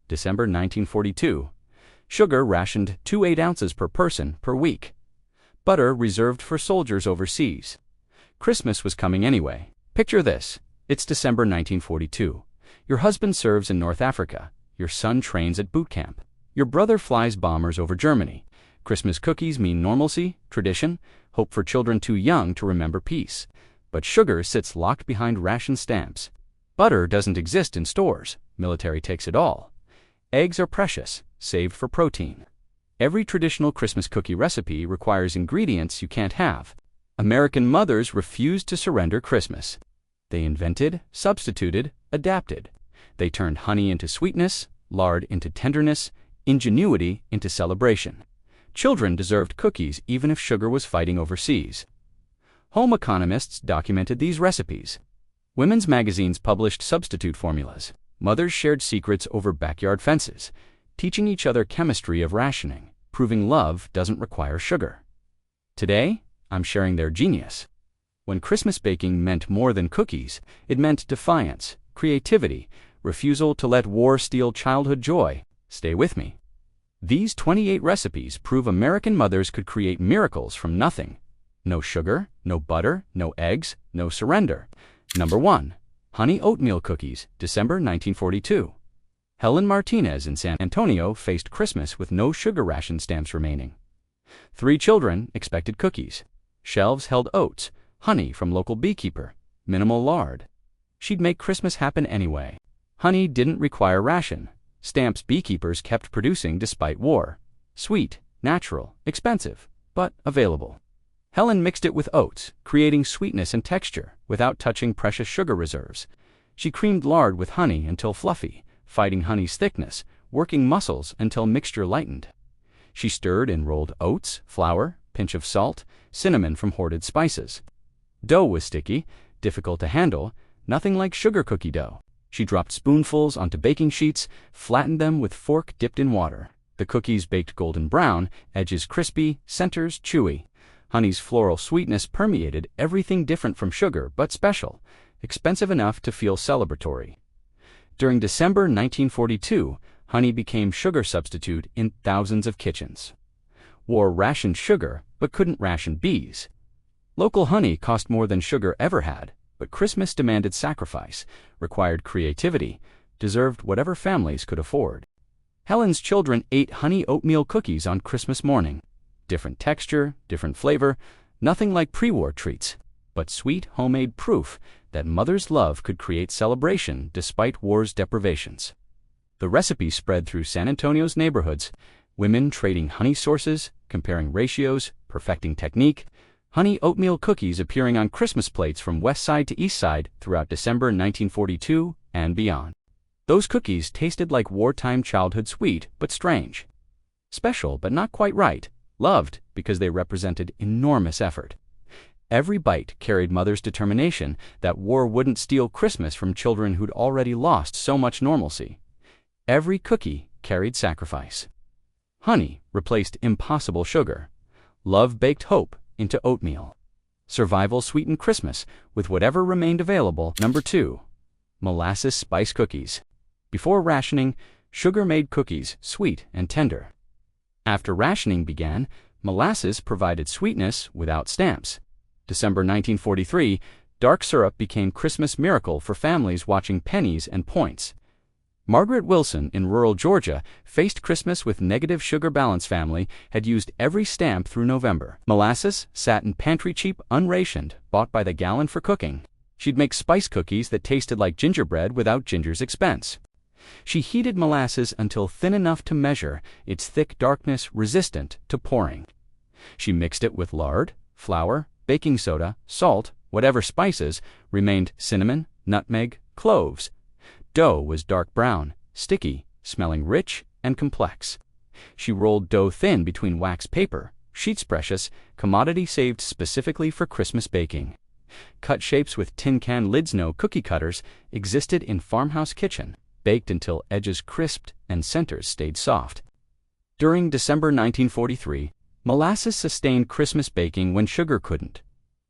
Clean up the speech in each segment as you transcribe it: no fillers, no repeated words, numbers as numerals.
December 1942. Sugar rationed to 8 ounces per person per week. Butter reserved for soldiers overseas. Christmas was coming anyway. Picture this. It's December 1942. Your husband serves in North Africa. Your son trains at boot camp. Your brother flies bombers over Germany. Christmas cookies mean normalcy, tradition, hope for children too young to remember peace. But sugar sits locked behind ration stamps. Butter doesn't exist in stores. Military takes it all. Eggs are precious, saved for protein. Every traditional Christmas cookie recipe requires ingredients you can't have. American mothers refused to surrender Christmas. They invented, substituted, adapted. They turned honey into sweetness, lard into tenderness, ingenuity into celebration. Children deserved cookies even if sugar was fighting overseas. Home economists documented these recipes. Women's magazines published substitute formulas. Mothers shared secrets over backyard fences, teaching each other chemistry of rationing, proving love doesn't require sugar. Today, I'm sharing their genius. When Christmas baking meant more than cookies, it meant defiance, creativity, refusal to let war steal childhood joy. Stay with me. These 28 recipes prove American mothers could create miracles from nothing. No sugar, no butter, no eggs, no surrender. Number 1. Honey oatmeal cookies, December 1942. Helen Martinez in San Antonio faced Christmas with no sugar ration stamps remaining. 3 children expected cookies. Shelves held oats, honey from local beekeeper, minimal lard. She'd make Christmas happen anyway. Honey didn't require ration. Stamps beekeepers kept producing despite war. Sweet, natural, expensive, but available. Helen mixed it with oats, creating sweetness and texture without touching precious sugar reserves. She creamed lard with honey until fluffy, fighting honey's thickness, working muscles until mixture lightened. She stirred and rolled oats, flour, pinch of salt, cinnamon from hoarded spices. Dough was sticky, difficult to handle, nothing like sugar cookie dough. She dropped spoonfuls onto baking sheets, flattened them with fork dipped in water. The cookies baked golden brown, edges crispy, centers chewy. Honey's floral sweetness permeated everything different from sugar but special, expensive enough to feel celebratory. During December 1942, honey became sugar substitute in thousands of kitchens. War rationed sugar but couldn't ration bees. Local honey cost more than sugar ever had. But Christmas demanded sacrifice, required creativity, deserved whatever families could afford. Helen's children ate honey oatmeal cookies on Christmas morning. Different texture, different flavor, nothing like pre-war treats, but sweet homemade proof that mother's love could create celebration despite war's deprivations. The recipe spread through San Antonio's neighborhoods, women trading honey sources, comparing ratios, perfecting technique. Honey oatmeal cookies appearing on Christmas plates from west side to east side throughout December 1942 and beyond. Those cookies tasted like wartime childhood sweet but strange. Special but not quite right. Loved because they represented enormous effort. Every bite carried mother's determination that war wouldn't steal Christmas from children who'd already lost so much normalcy. Every cookie carried sacrifice. Honey replaced impossible sugar. Love baked hope into oatmeal. Survival sweetened Christmas with whatever remained available. Number 2. Molasses spice cookies. Before rationing, sugar made cookies sweet and tender. After rationing began, molasses provided sweetness without stamps. December 1943, dark syrup became Christmas miracle for families watching pennies and points. Margaret Wilson in rural Georgia faced Christmas with negative sugar balance. Family had used every stamp through November. Molasses sat in pantry cheap, unrationed, bought by the gallon for cooking. She'd make spice cookies that tasted like gingerbread without ginger's expense. She heated molasses until thin enough to measure, its thick darkness resistant to pouring. She mixed it with lard, flour, baking soda, salt, whatever spices remained, cinnamon, nutmeg, cloves. Dough was dark brown, sticky, smelling rich and complex. She rolled dough thin between wax paper, sheets precious, commodity saved specifically for Christmas baking. Cut shapes with tin can lids. No cookie cutters existed in farmhouse kitchen, baked until edges crisped and centers stayed soft. During December 1943, molasses sustained Christmas baking when sugar couldn't.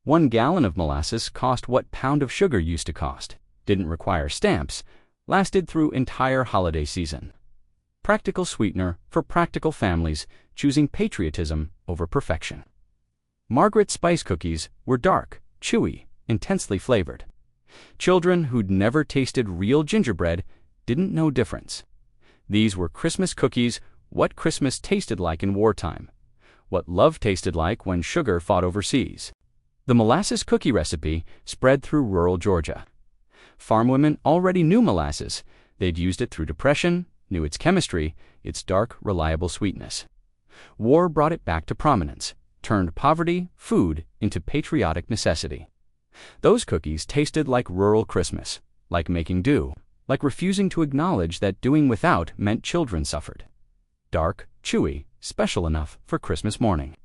1 gallon of molasses cost what pound of sugar used to cost, didn't require stamps, lasted through entire holiday season. Practical sweetener for practical families choosing patriotism over perfection. Margaret spice cookies were dark, chewy, intensely flavored. Children who'd never tasted real gingerbread didn't know difference. These were Christmas cookies, what Christmas tasted like in wartime, what love tasted like when sugar fought overseas. The molasses cookie recipe spread through rural Georgia. Farm women already knew molasses. They'd used it through Depression, knew its chemistry, its dark, reliable sweetness. War brought it back to prominence, turned poverty, food, into patriotic necessity. Those cookies tasted like rural Christmas, like making do, like refusing to acknowledge that doing without meant children suffered. Dark, chewy, special enough for Christmas morning.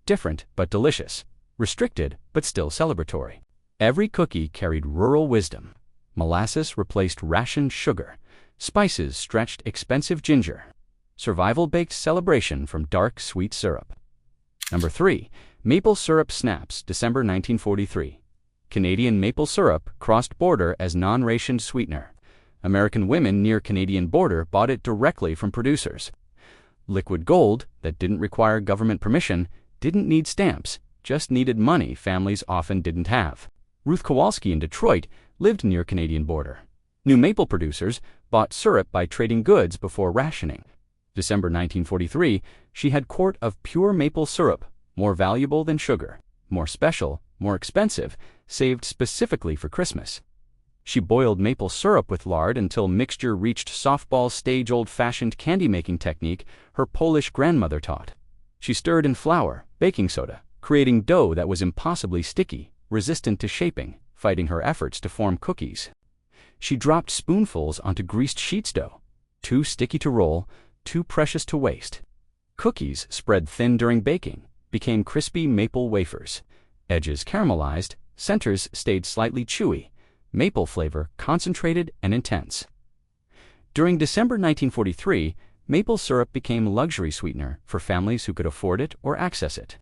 Different but delicious, restricted but still celebratory. Every cookie carried rural wisdom. Molasses replaced rationed sugar. Spices stretched expensive ginger. Survival baked celebration from dark, sweet syrup. Number 3. Maple syrup snaps, December 1943. Canadian maple syrup crossed border as non-rationed sweetener. American women near Canadian border bought it directly from producers. Liquid gold, that didn't require government permission, didn't need stamps, just needed money families often didn't have. Ruth Kowalski in Detroit lived near Canadian border. New maple producers bought syrup by trading goods before rationing. December 1943, she had quart of pure maple syrup, more valuable than sugar, more special, more expensive, saved specifically for Christmas. She boiled maple syrup with lard until mixture reached softball stage old-fashioned candy-making technique her Polish grandmother taught. She stirred in flour, baking soda, creating dough that was impossibly sticky, resistant to shaping, fighting her efforts to form cookies. She dropped spoonfuls onto greased sheets dough, too sticky to roll, too precious to waste. Cookies spread thin during baking, became crispy maple wafers. Edges caramelized, centers stayed slightly chewy, maple flavor concentrated and intense. During December 1943, maple syrup became luxury sweetener for families who could afford it or access it.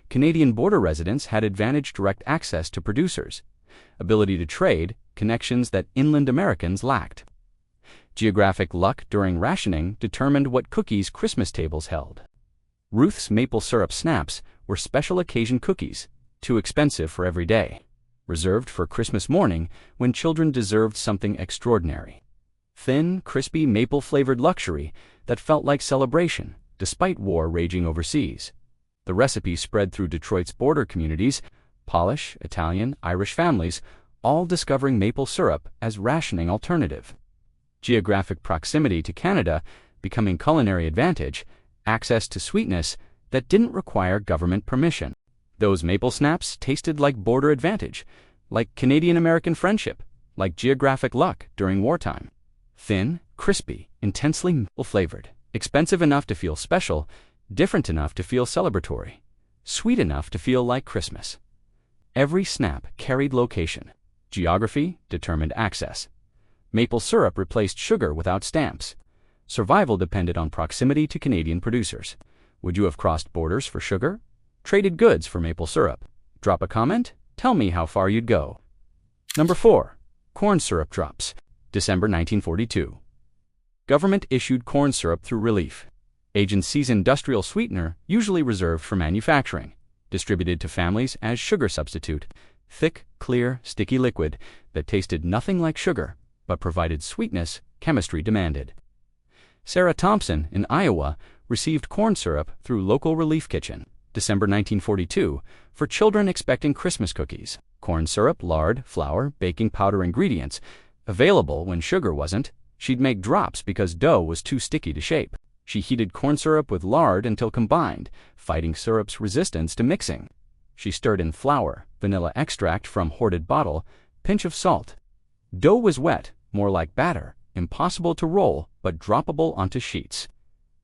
Canadian border residents had advantaged direct access to producers, ability to trade, connections that inland Americans lacked. Geographic luck during rationing determined what cookies Christmas tables held. Ruth's maple syrup snaps were special occasion cookies, too expensive for every day, reserved for Christmas morning when children deserved something extraordinary. Thin, crispy maple-flavored luxury that felt like celebration, despite war raging overseas. The recipe spread through Detroit's border communities, Polish, Italian, Irish families, all discovering maple syrup as rationing alternative. Geographic proximity to Canada becoming culinary advantage, access to sweetness that didn't require government permission. Those maple snaps tasted like border advantage, like Canadian-American friendship, like geographic luck during wartime. Thin, crispy, intensely maple-flavored, expensive enough to feel special, different enough to feel celebratory, sweet enough to feel like Christmas. Every snap carried location. Geography determined access. Maple syrup replaced sugar without stamps. Survival depended on proximity to Canadian producers. Would you have crossed borders for sugar? Traded goods for maple syrup? Drop a comment. Tell me how far you'd go. Number 4. Corn syrup drops. December 1942. Government issued corn syrup through relief. Agency's industrial sweetener, usually reserved for manufacturing, distributed to families as sugar substitute. Thick, clear, sticky liquid that tasted nothing like sugar, but provided sweetness chemistry demanded. Sarah Thompson in Iowa received corn syrup through local relief kitchen, December 1942, for children expecting Christmas cookies. Corn syrup, lard, flour, baking powder ingredients, available when sugar wasn't. She'd make drops because dough was too sticky to shape. She heated corn syrup with lard until combined, fighting syrup's resistance to mixing. She stirred in flour, vanilla extract from hoarded bottle, pinch of salt. Dough was wet, more like batter, impossible to roll, but droppable onto sheets.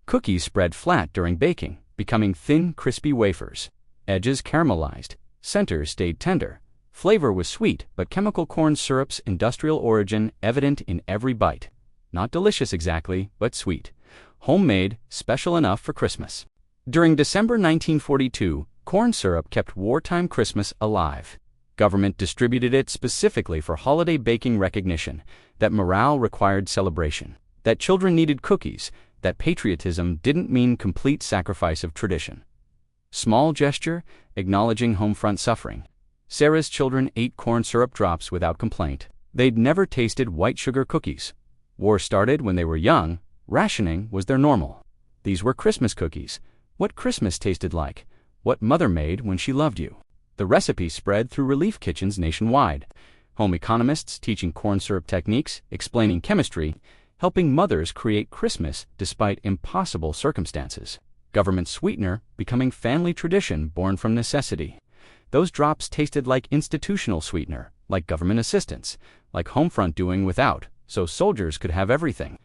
Cookies spread flat during baking, becoming thin, crispy wafers. Edges caramelized, centers stayed tender. Flavor was sweet, but chemical corn syrup's industrial origin evident in every bite. Not delicious exactly, but sweet. Homemade, special enough for Christmas. During December 1942, corn syrup kept wartime Christmas alive. Government distributed it specifically for holiday baking recognition, that morale required celebration, that children needed cookies, that patriotism didn't mean complete sacrifice of tradition. Small gesture, acknowledging home front suffering. Sarah's children ate corn syrup drops without complaint. They'd never tasted white sugar cookies. War started when they were young. Rationing was their normal. These were Christmas cookies. What Christmas tasted like. What mother made when she loved you. The recipe spread through relief kitchens nationwide. Home economists teaching corn syrup techniques, explaining chemistry, helping mothers create Christmas despite impossible circumstances. Government sweetener becoming family tradition born from necessity. Those drops tasted like institutional sweetener, like government assistance, like Homefront doing without, so soldiers could have everything.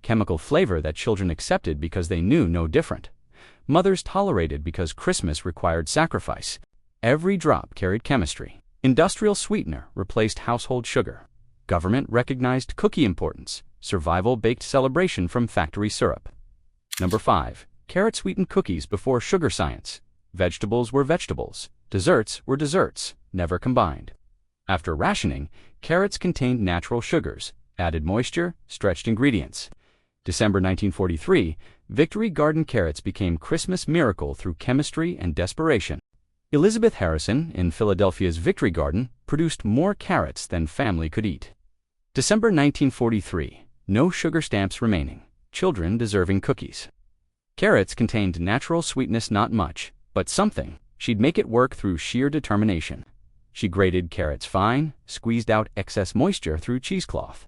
Chemical flavor that children accepted because they knew no different. Mothers tolerated because Christmas required sacrifice. Every drop carried chemistry. Industrial sweetener replaced household sugar. Government recognized cookie importance. Survival baked celebration from factory syrup. Number 5. Carrot-sweetened cookies before sugar science. Vegetables were vegetables. Desserts were desserts, never combined. After rationing, carrots contained natural sugars, added moisture, stretched ingredients. December 1943, Victory Garden carrots became Christmas miracle through chemistry and desperation. Elizabeth Harrison, in Philadelphia's Victory Garden, produced more carrots than family could eat. December 1943, no sugar stamps remaining. Children deserving cookies. Carrots contained natural sweetness, not much, but something. She'd make it work through sheer determination. She grated carrots fine, squeezed out excess moisture through cheesecloth.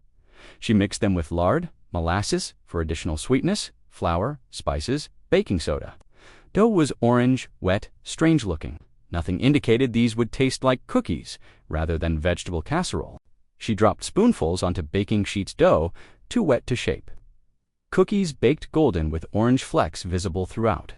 She mixed them with lard, molasses for additional sweetness, flour, spices, baking soda. Dough was orange, wet, strange-looking. Nothing indicated these would taste like cookies rather than vegetable casserole. She dropped spoonfuls onto baking sheets dough, too wet to shape. Cookies baked golden with orange flecks visible throughout.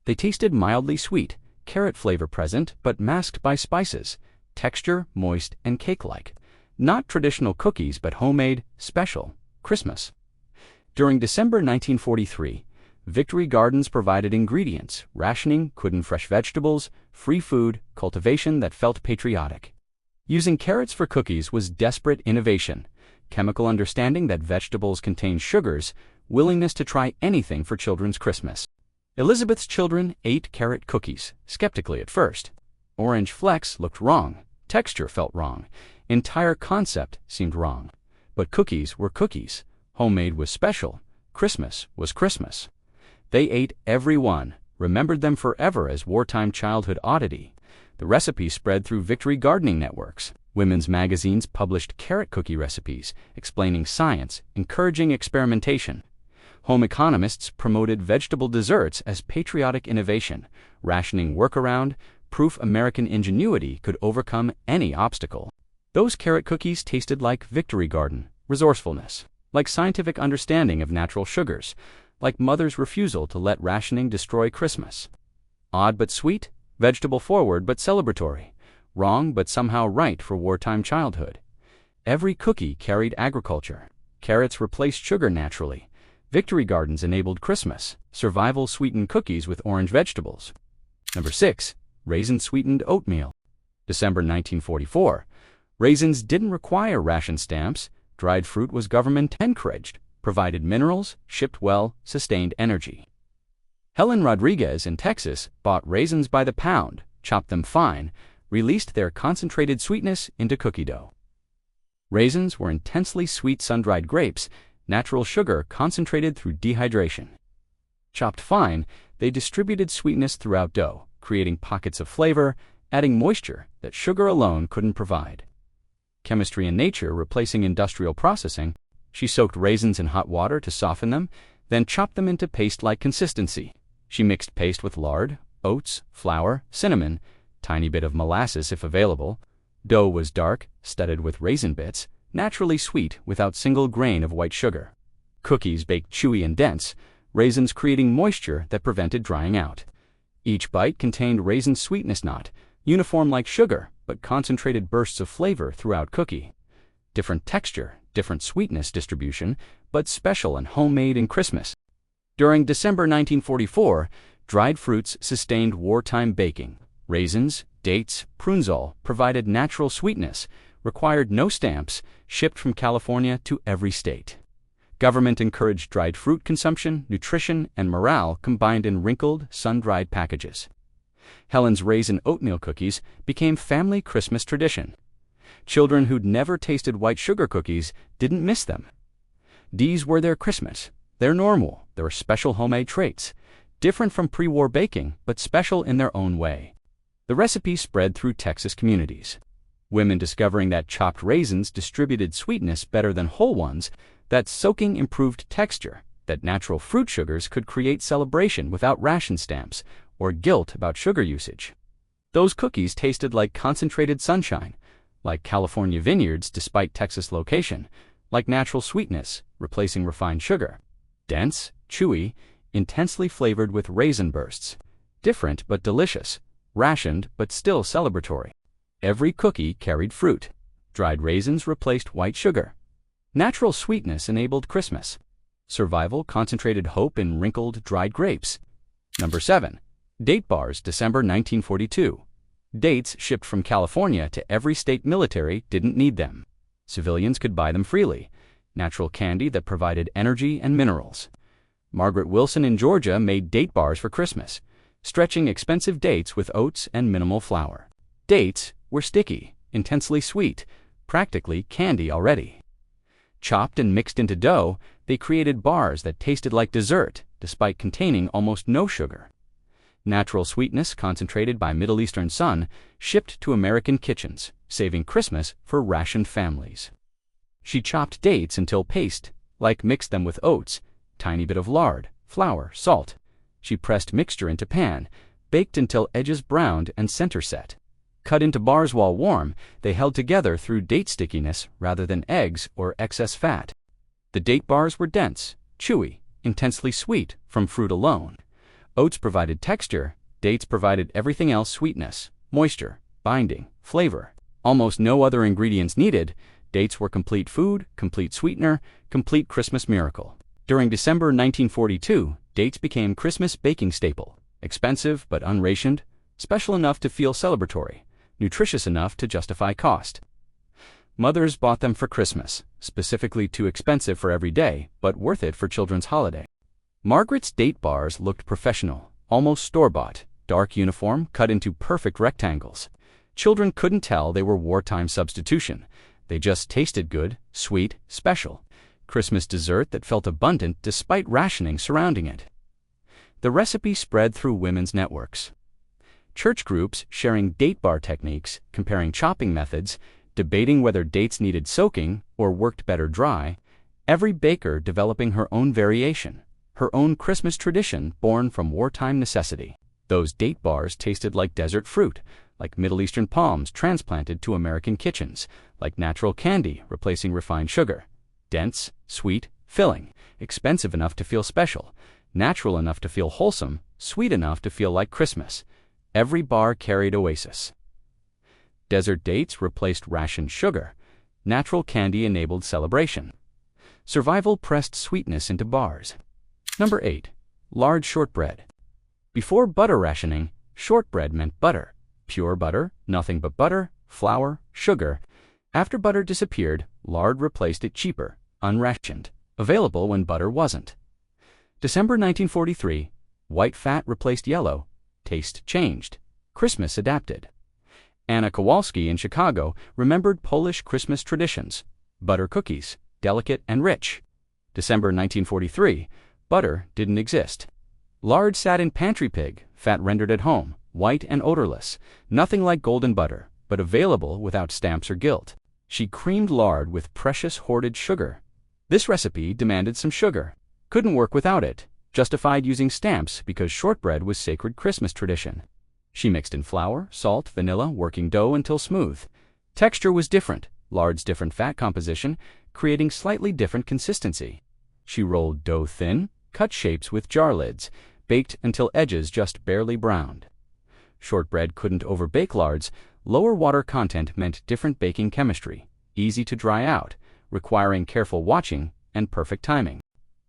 They tasted mildly sweet, carrot flavor present but masked by spices, texture moist and cake-like. Not traditional cookies but homemade, special, Christmas. During December 1943, Victory Gardens provided ingredients, rationing, cooking fresh vegetables, free food, cultivation that felt patriotic. Using carrots for cookies was desperate innovation, chemical understanding that vegetables contain sugars, willingness to try anything for children's Christmas. Elizabeth's children ate carrot cookies, skeptically at first. Orange flecks looked wrong, texture felt wrong, entire concept seemed wrong. But cookies were cookies, homemade was special, Christmas was Christmas. They ate every one, remembered them forever as wartime childhood oddity. The recipe spread through Victory Gardening networks. Women's magazines published carrot cookie recipes, explaining science, encouraging experimentation. Home economists promoted vegetable desserts as patriotic innovation, rationing workaround, proof American ingenuity could overcome any obstacle. Those carrot cookies tasted like Victory Garden, resourcefulness, like scientific understanding of natural sugars, like mother's refusal to let rationing destroy Christmas. Odd but sweet, vegetable forward but celebratory, wrong but somehow right for wartime childhood. Every cookie carried agriculture. Carrots replaced sugar naturally. Victory Gardens enabled Christmas. Survival sweetened cookies with orange vegetables. Number 6. Raisin-sweetened oatmeal. December 1944. Raisins didn't require ration stamps. Dried fruit was government encouraged, provided minerals, shipped well, sustained energy. Helen Rodriguez in Texas bought raisins by the pound, chopped them fine, released their concentrated sweetness into cookie dough. Raisins were intensely sweet sun-dried grapes, natural sugar concentrated through dehydration. Chopped fine, they distributed sweetness throughout dough, creating pockets of flavor, adding moisture that sugar alone couldn't provide. Chemistry in nature replacing industrial processing. She soaked raisins in hot water to soften them, then chopped them into paste-like consistency. She mixed paste with lard, oats, flour, cinnamon, tiny bit of molasses if available. Dough was dark, studded with raisin bits, naturally sweet without single grain of white sugar. Cookies baked chewy and dense, raisins creating moisture that prevented drying out. Each bite contained raisin sweetness, not uniform like sugar, but concentrated bursts of flavor throughout cookie. Different texture, different sweetness distribution, but special and homemade in Christmas. During December 1944, dried fruits sustained wartime baking. Raisins, dates, prunesol provided natural sweetness, required no stamps, shipped from California to every state. Government encouraged dried fruit consumption, nutrition, and morale combined in wrinkled, sun-dried packages. Helen's raisin oatmeal cookies became family Christmas tradition. Children who'd never tasted white sugar cookies didn't miss them. These were their Christmas. They're normal. They were special homemade treats, different from pre-war baking, but special in their own way. The recipe spread through Texas communities. Women discovering that chopped raisins distributed sweetness better than whole ones, that soaking improved texture, that natural fruit sugars could create celebration without ration stamps or guilt about sugar usage. Those cookies tasted like concentrated sunshine, like California vineyards despite Texas location, like natural sweetness replacing refined sugar. Dense, chewy, intensely flavored with raisin bursts. Different but delicious, rationed but still celebratory. Every cookie carried fruit. Dried raisins replaced white sugar. Natural sweetness enabled Christmas. Survival concentrated hope in wrinkled, dried grapes. Number 7. Date bars, December 1942. Dates shipped from California to every state military didn't need them. Civilians could buy them freely. Natural candy that provided energy and minerals. Margaret Wilson in Georgia made date bars for Christmas, stretching expensive dates with oats and minimal flour. Dates were sticky, intensely sweet, practically candy already. Chopped and mixed into dough, they created bars that tasted like dessert, despite containing almost no sugar. Natural sweetness concentrated by Middle Eastern sun shipped to American kitchens, saving Christmas for rationed families. She chopped dates until paste, mixed them with oats, tiny bit of lard, flour, salt. She pressed mixture into pan, baked until edges browned and center set. Cut into bars while warm, they held together through date stickiness rather than eggs or excess fat. The date bars were dense, chewy, intensely sweet from fruit alone. Oats provided texture, dates provided everything else: sweetness, moisture, binding, flavor. Almost no other ingredients needed. Dates were complete food, complete sweetener, complete Christmas miracle. During December 1942, dates became Christmas baking staple. Expensive but unrationed, special enough to feel celebratory, nutritious enough to justify cost. Mothers bought them for Christmas, specifically too expensive for every day, but worth it for children's holiday. Margaret's date bars looked professional, almost store-bought, dark uniform cut into perfect rectangles. Children couldn't tell they were wartime substitution. They just tasted good, sweet, special. Christmas dessert that felt abundant despite rationing surrounding it. The recipe spread through women's networks. Church groups sharing date bar techniques, comparing chopping methods, debating whether dates needed soaking or worked better dry. Every baker developing her own variation, her own Christmas tradition born from wartime necessity. Those date bars tasted like desert fruit, like Middle Eastern palms transplanted to American kitchens, like natural candy replacing refined sugar. Dense, sweet, filling, expensive enough to feel special, natural enough to feel wholesome, sweet enough to feel like Christmas. Every bar carried oasis. Desert dates replaced rationed sugar. Natural candy enabled celebration. Survival pressed sweetness into bars. Number 8. Large shortbread. Before butter rationing, shortbread meant butter. Pure butter, nothing but butter, flour, sugar. After butter disappeared, lard replaced it cheaper, unrationed, available when butter wasn't. December 1943, white fat replaced yellow. Taste changed. Christmas adapted. Anna Kowalski in Chicago remembered Polish Christmas traditions. Butter cookies, delicate and rich. December 1943, butter didn't exist. Lard sat in pantry pig, fat rendered at home, white and odorless, nothing like golden butter, but available without stamps or guilt. She creamed lard with precious hoarded sugar. This recipe demanded some sugar. Couldn't work without it. Justified using stamps because shortbread was sacred Christmas tradition. She mixed in flour, salt, vanilla, working dough until smooth. Texture was different, lard's different fat composition, creating slightly different consistency. She rolled dough thin, cut shapes with jar lids, baked until edges just barely browned. Shortbread couldn't overbake lards. Lower water content meant different baking chemistry, easy to dry out, requiring careful watching and perfect timing.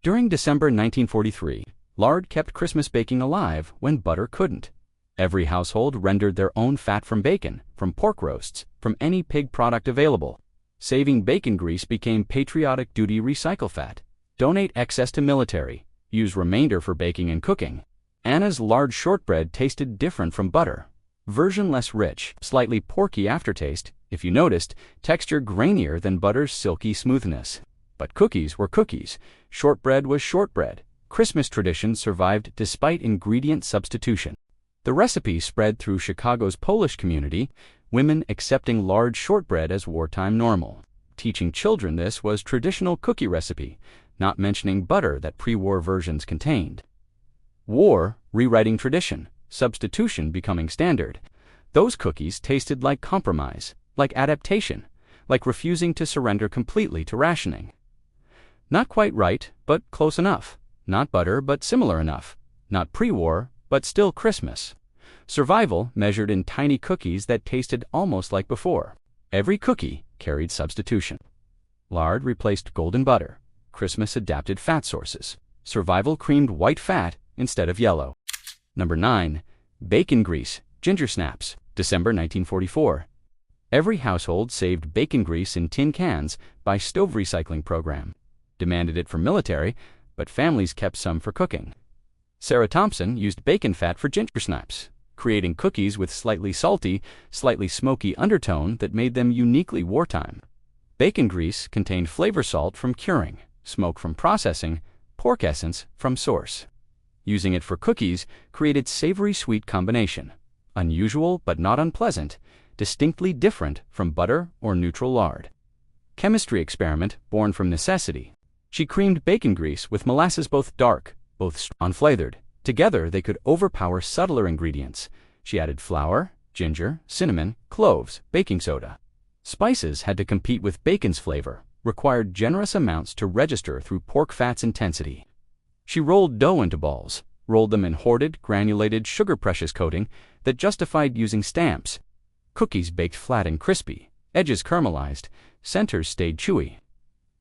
During December 1943, lard kept Christmas baking alive when butter couldn't. Every household rendered their own fat from bacon, from pork roasts, from any pig product available. Saving bacon grease became patriotic duty recycle fat. Donate excess to military. Use remainder for baking and cooking. Anna's large shortbread tasted different from butter. Version less rich, slightly porky aftertaste. If you noticed, texture grainier than butter's silky smoothness. But cookies were cookies. Shortbread was shortbread. Christmas tradition survived despite ingredient substitution. The recipe spread through Chicago's Polish community, women accepting large shortbread as wartime normal. Teaching children this was traditional cookie recipe, not mentioning butter that pre-war versions contained. War, rewriting tradition, substitution becoming standard. Those cookies tasted like compromise, like adaptation, like refusing to surrender completely to rationing. Not quite right, but close enough. Not butter, but similar enough. Not pre-war, but still Christmas. Survival measured in tiny cookies that tasted almost like before. Every cookie carried substitution. Lard replaced golden butter. Christmas adapted fat sources. Survival creamed white fat instead of yellow. Number 9. Bacon grease, ginger snaps, December 1944. Every household saved bacon grease in tin cans by stove recycling program. Demanded it for military, but families kept some for cooking. Sarah Thompson used bacon fat for ginger snaps, creating cookies with slightly salty, slightly smoky undertone that made them uniquely wartime. Bacon grease contained flavor salt from curing, smoke from processing, pork essence from source. Using it for cookies created savory-sweet combination. Unusual but not unpleasant, distinctly different from butter or neutral lard. Chemistry experiment born from necessity. She creamed bacon grease with molasses both dark, both unflavored. Together they could overpower subtler ingredients. She added flour, ginger, cinnamon, cloves, baking soda. Spices had to compete with bacon's flavor, required generous amounts to register through pork fat's intensity. She rolled dough into balls, rolled them in hoarded, granulated sugar precious coating that justified using stamps. Cookies baked flat and crispy, edges caramelized, centers stayed chewy.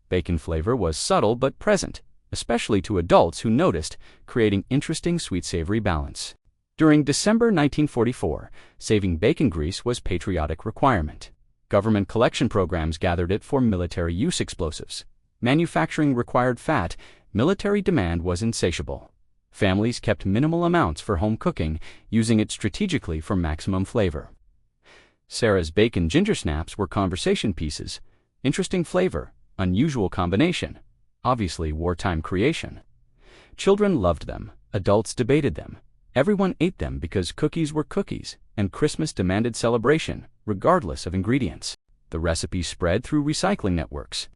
Bacon flavor was subtle but present, especially to adults who noticed, creating interesting sweet-savory balance. During December 1944, saving bacon grease was patriotic requirement. Government collection programs gathered it for military use explosives. Manufacturing required fat, military demand was insatiable. Families kept minimal amounts for home cooking, using it strategically for maximum flavor. Sarah's bacon ginger snaps were conversation pieces. Interesting flavor, unusual combination, obviously wartime creation. Children loved them, adults debated them. Everyone ate them because cookies were cookies, and Christmas demanded celebration, regardless of ingredients. The recipe spread through recycling networks.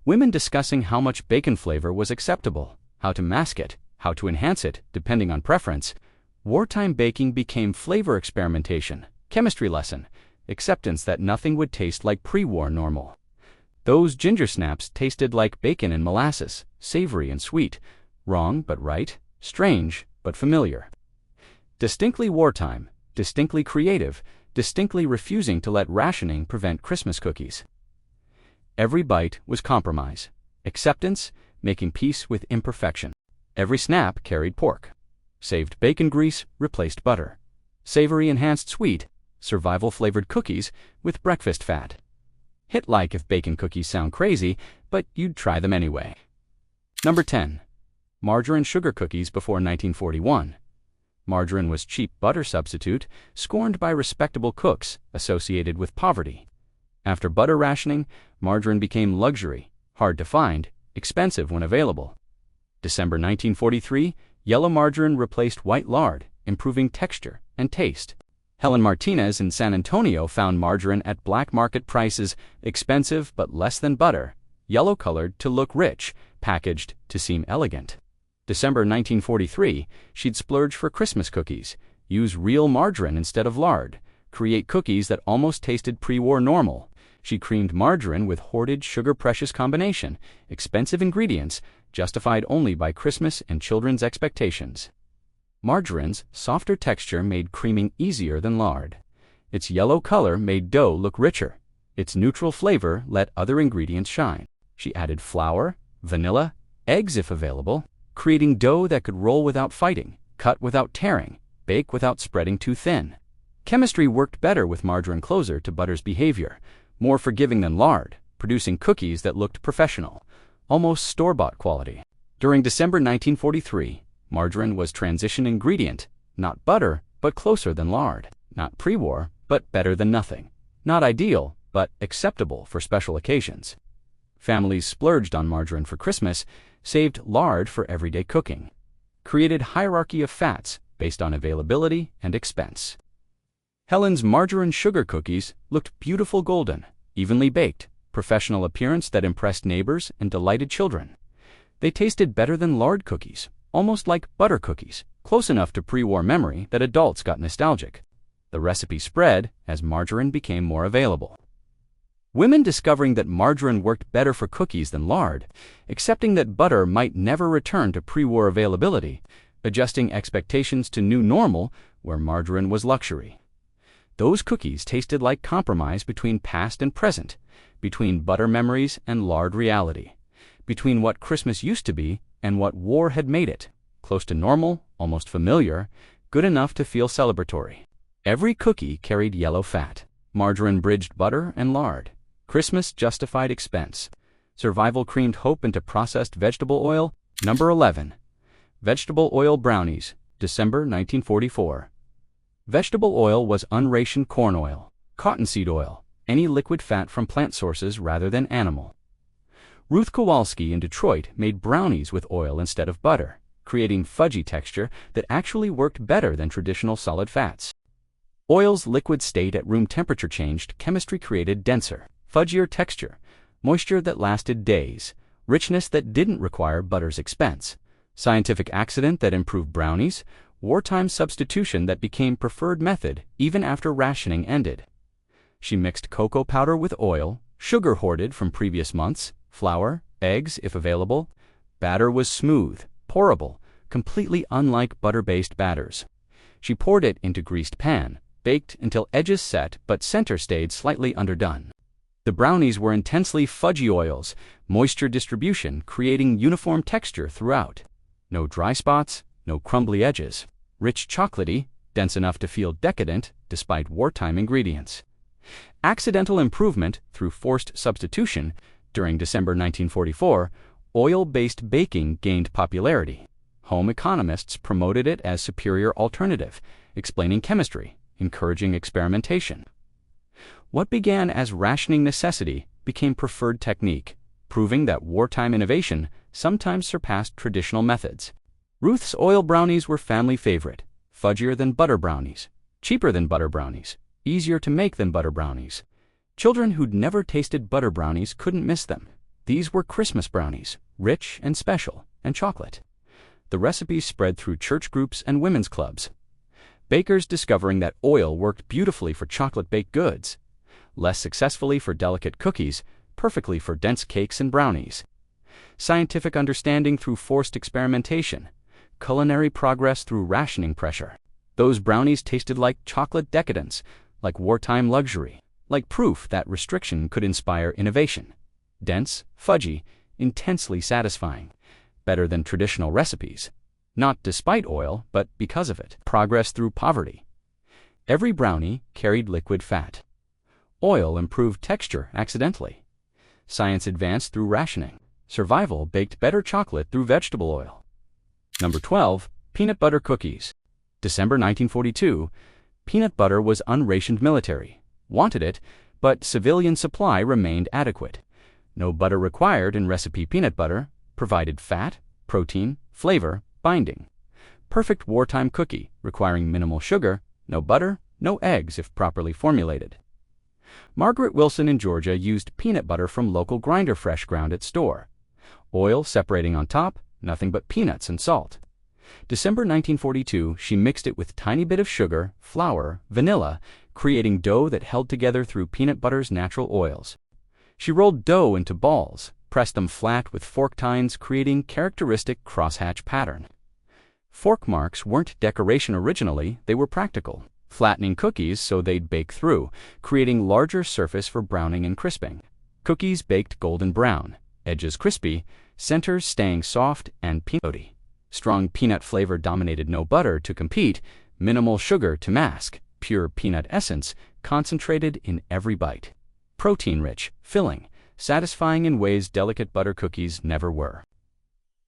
Women discussing how much bacon flavor was acceptable, how to mask it, how to enhance it, depending on preference. Wartime baking became flavor experimentation, chemistry lesson, acceptance that nothing would taste like pre-war normal. Those ginger snaps tasted like bacon and molasses, savory and sweet, wrong but right, strange but familiar. Distinctly wartime, distinctly creative, distinctly refusing to let rationing prevent Christmas cookies. Every bite was compromise, acceptance, making peace with imperfection. Every snap carried pork. Saved bacon grease replaced butter. Savory enhanced sweet, survival-flavored cookies with breakfast fat. Hit like if bacon cookies sound crazy, but you'd try them anyway. Number 10. Margarine sugar cookies before 1941. Margarine was cheap butter substitute, scorned by respectable cooks associated with poverty. After butter rationing, margarine became luxury, hard to find, expensive when available. December 1943, yellow margarine replaced white lard, improving texture and taste. Helen Martinez in San Antonio found margarine at black market prices, expensive but less than butter, yellow-colored to look rich, packaged to seem elegant. December 1943, she'd splurge for Christmas cookies, use real margarine instead of lard, create cookies that almost tasted pre-war normal. She creamed margarine with hoarded sugar-precious combination, expensive ingredients, justified only by Christmas and children's expectations. Margarine's softer texture made creaming easier than lard. Its yellow color made dough look richer. Its neutral flavor let other ingredients shine. She added flour, vanilla, eggs if available, creating dough that could roll without fighting, cut without tearing, bake without spreading too thin. Chemistry worked better with margarine closer to butter's behavior, more forgiving than lard, producing cookies that looked professional. almost store-bought quality. During December 1943, margarine was transition ingredient, not butter, but closer than lard. Not pre-war, but better than nothing. Not ideal, but acceptable for special occasions. Families splurged on margarine for Christmas, saved lard for everyday cooking. Created hierarchy of fats based on availability and expense. Helen's margarine sugar cookies looked beautiful golden, evenly baked, professional appearance that impressed neighbors and delighted children. They tasted better than lard cookies, almost like butter cookies, close enough to pre-war memory that adults got nostalgic. The recipe spread as margarine became more available. Women discovering that margarine worked better for cookies than lard, accepting that butter might never return to pre-war availability, adjusting expectations to new normal where margarine was luxury. Those cookies tasted like compromise between past and present, between butter memories and lard reality, between what Christmas used to be and what war had made it, close to normal, almost familiar, good enough to feel celebratory. Every cookie carried yellow fat. Margarine bridged butter and lard. Christmas justified expense. Survival creamed hope into processed vegetable oil. Number 11. Vegetable oil brownies, December 1944. Vegetable oil was unrationed corn oil, cottonseed oil, any liquid fat from plant sources rather than animal. Ruth Kowalski in Detroit made brownies with oil instead of butter, creating fudgy texture that actually worked better than traditional solid fats. Oil's liquid state at room temperature changed, chemistry created denser, fudgier texture, moisture that lasted days, richness that didn't require butter's expense, scientific accident that improved brownies, wartime substitution that became preferred method even after rationing ended. She mixed cocoa powder with oil, sugar hoarded from previous months, flour, eggs if available. Batter was smooth, pourable, completely unlike butter-based batters. She poured it into greased pan, baked until edges set but center stayed slightly underdone. The brownies were intensely fudgy oils, moisture distribution creating uniform texture throughout. No dry spots, no crumbly edges. Rich chocolatey, dense enough to feel decadent despite wartime ingredients. Accidental improvement through forced substitution. During December 1944, oil-based baking gained popularity. Home economists promoted it as superior alternative, explaining chemistry, encouraging experimentation. What began as rationing necessity became preferred technique, proving that wartime innovation sometimes surpassed traditional methods. Ruth's oil brownies were family favorite, fudgier than butter brownies, cheaper than butter brownies, easier to make than butter brownies. Children who'd never tasted butter brownies couldn't miss them. These were Christmas brownies, rich and special, and chocolate. The recipes spread through church groups and women's clubs. Bakers discovering that oil worked beautifully for chocolate-baked goods, less successfully for delicate cookies, perfectly for dense cakes and brownies. Scientific understanding through forced experimentation, culinary progress through rationing pressure. Those brownies tasted like chocolate decadence, like wartime luxury, like proof that restriction could inspire innovation. Dense, fudgy, intensely satisfying, better than traditional recipes. Not despite oil, but because of it. Progress through poverty. Every brownie carried liquid fat. Oil improved texture accidentally. Science advanced through rationing. Survival baked better chocolate through vegetable oil. Number 12. Peanut butter cookies. December 1942. Peanut butter was unrationed military. Wanted it, but civilian supply remained adequate. No butter required in recipe peanut butter, provided fat, protein, flavor, binding. Perfect wartime cookie, requiring minimal sugar, no butter, no eggs if properly formulated. Margaret Wilson in Georgia used peanut butter from local grinder fresh ground at store. Oil separating on top, nothing but peanuts and salt. December 1942, she mixed it with tiny bit of sugar, flour, vanilla, creating dough that held together through peanut butter's natural oils. She rolled dough into balls, pressed them flat with fork tines, creating characteristic crosshatch pattern. Fork marks weren't decoration originally, they were practical, flattening cookies so they'd bake through, creating larger surface for browning and crisping. Cookies baked golden brown, edges crispy, centers staying soft and peanutty. Strong peanut flavor dominated, no butter to compete, minimal sugar to mask, pure peanut essence concentrated in every bite. Protein-rich, filling, satisfying in ways delicate butter cookies never were.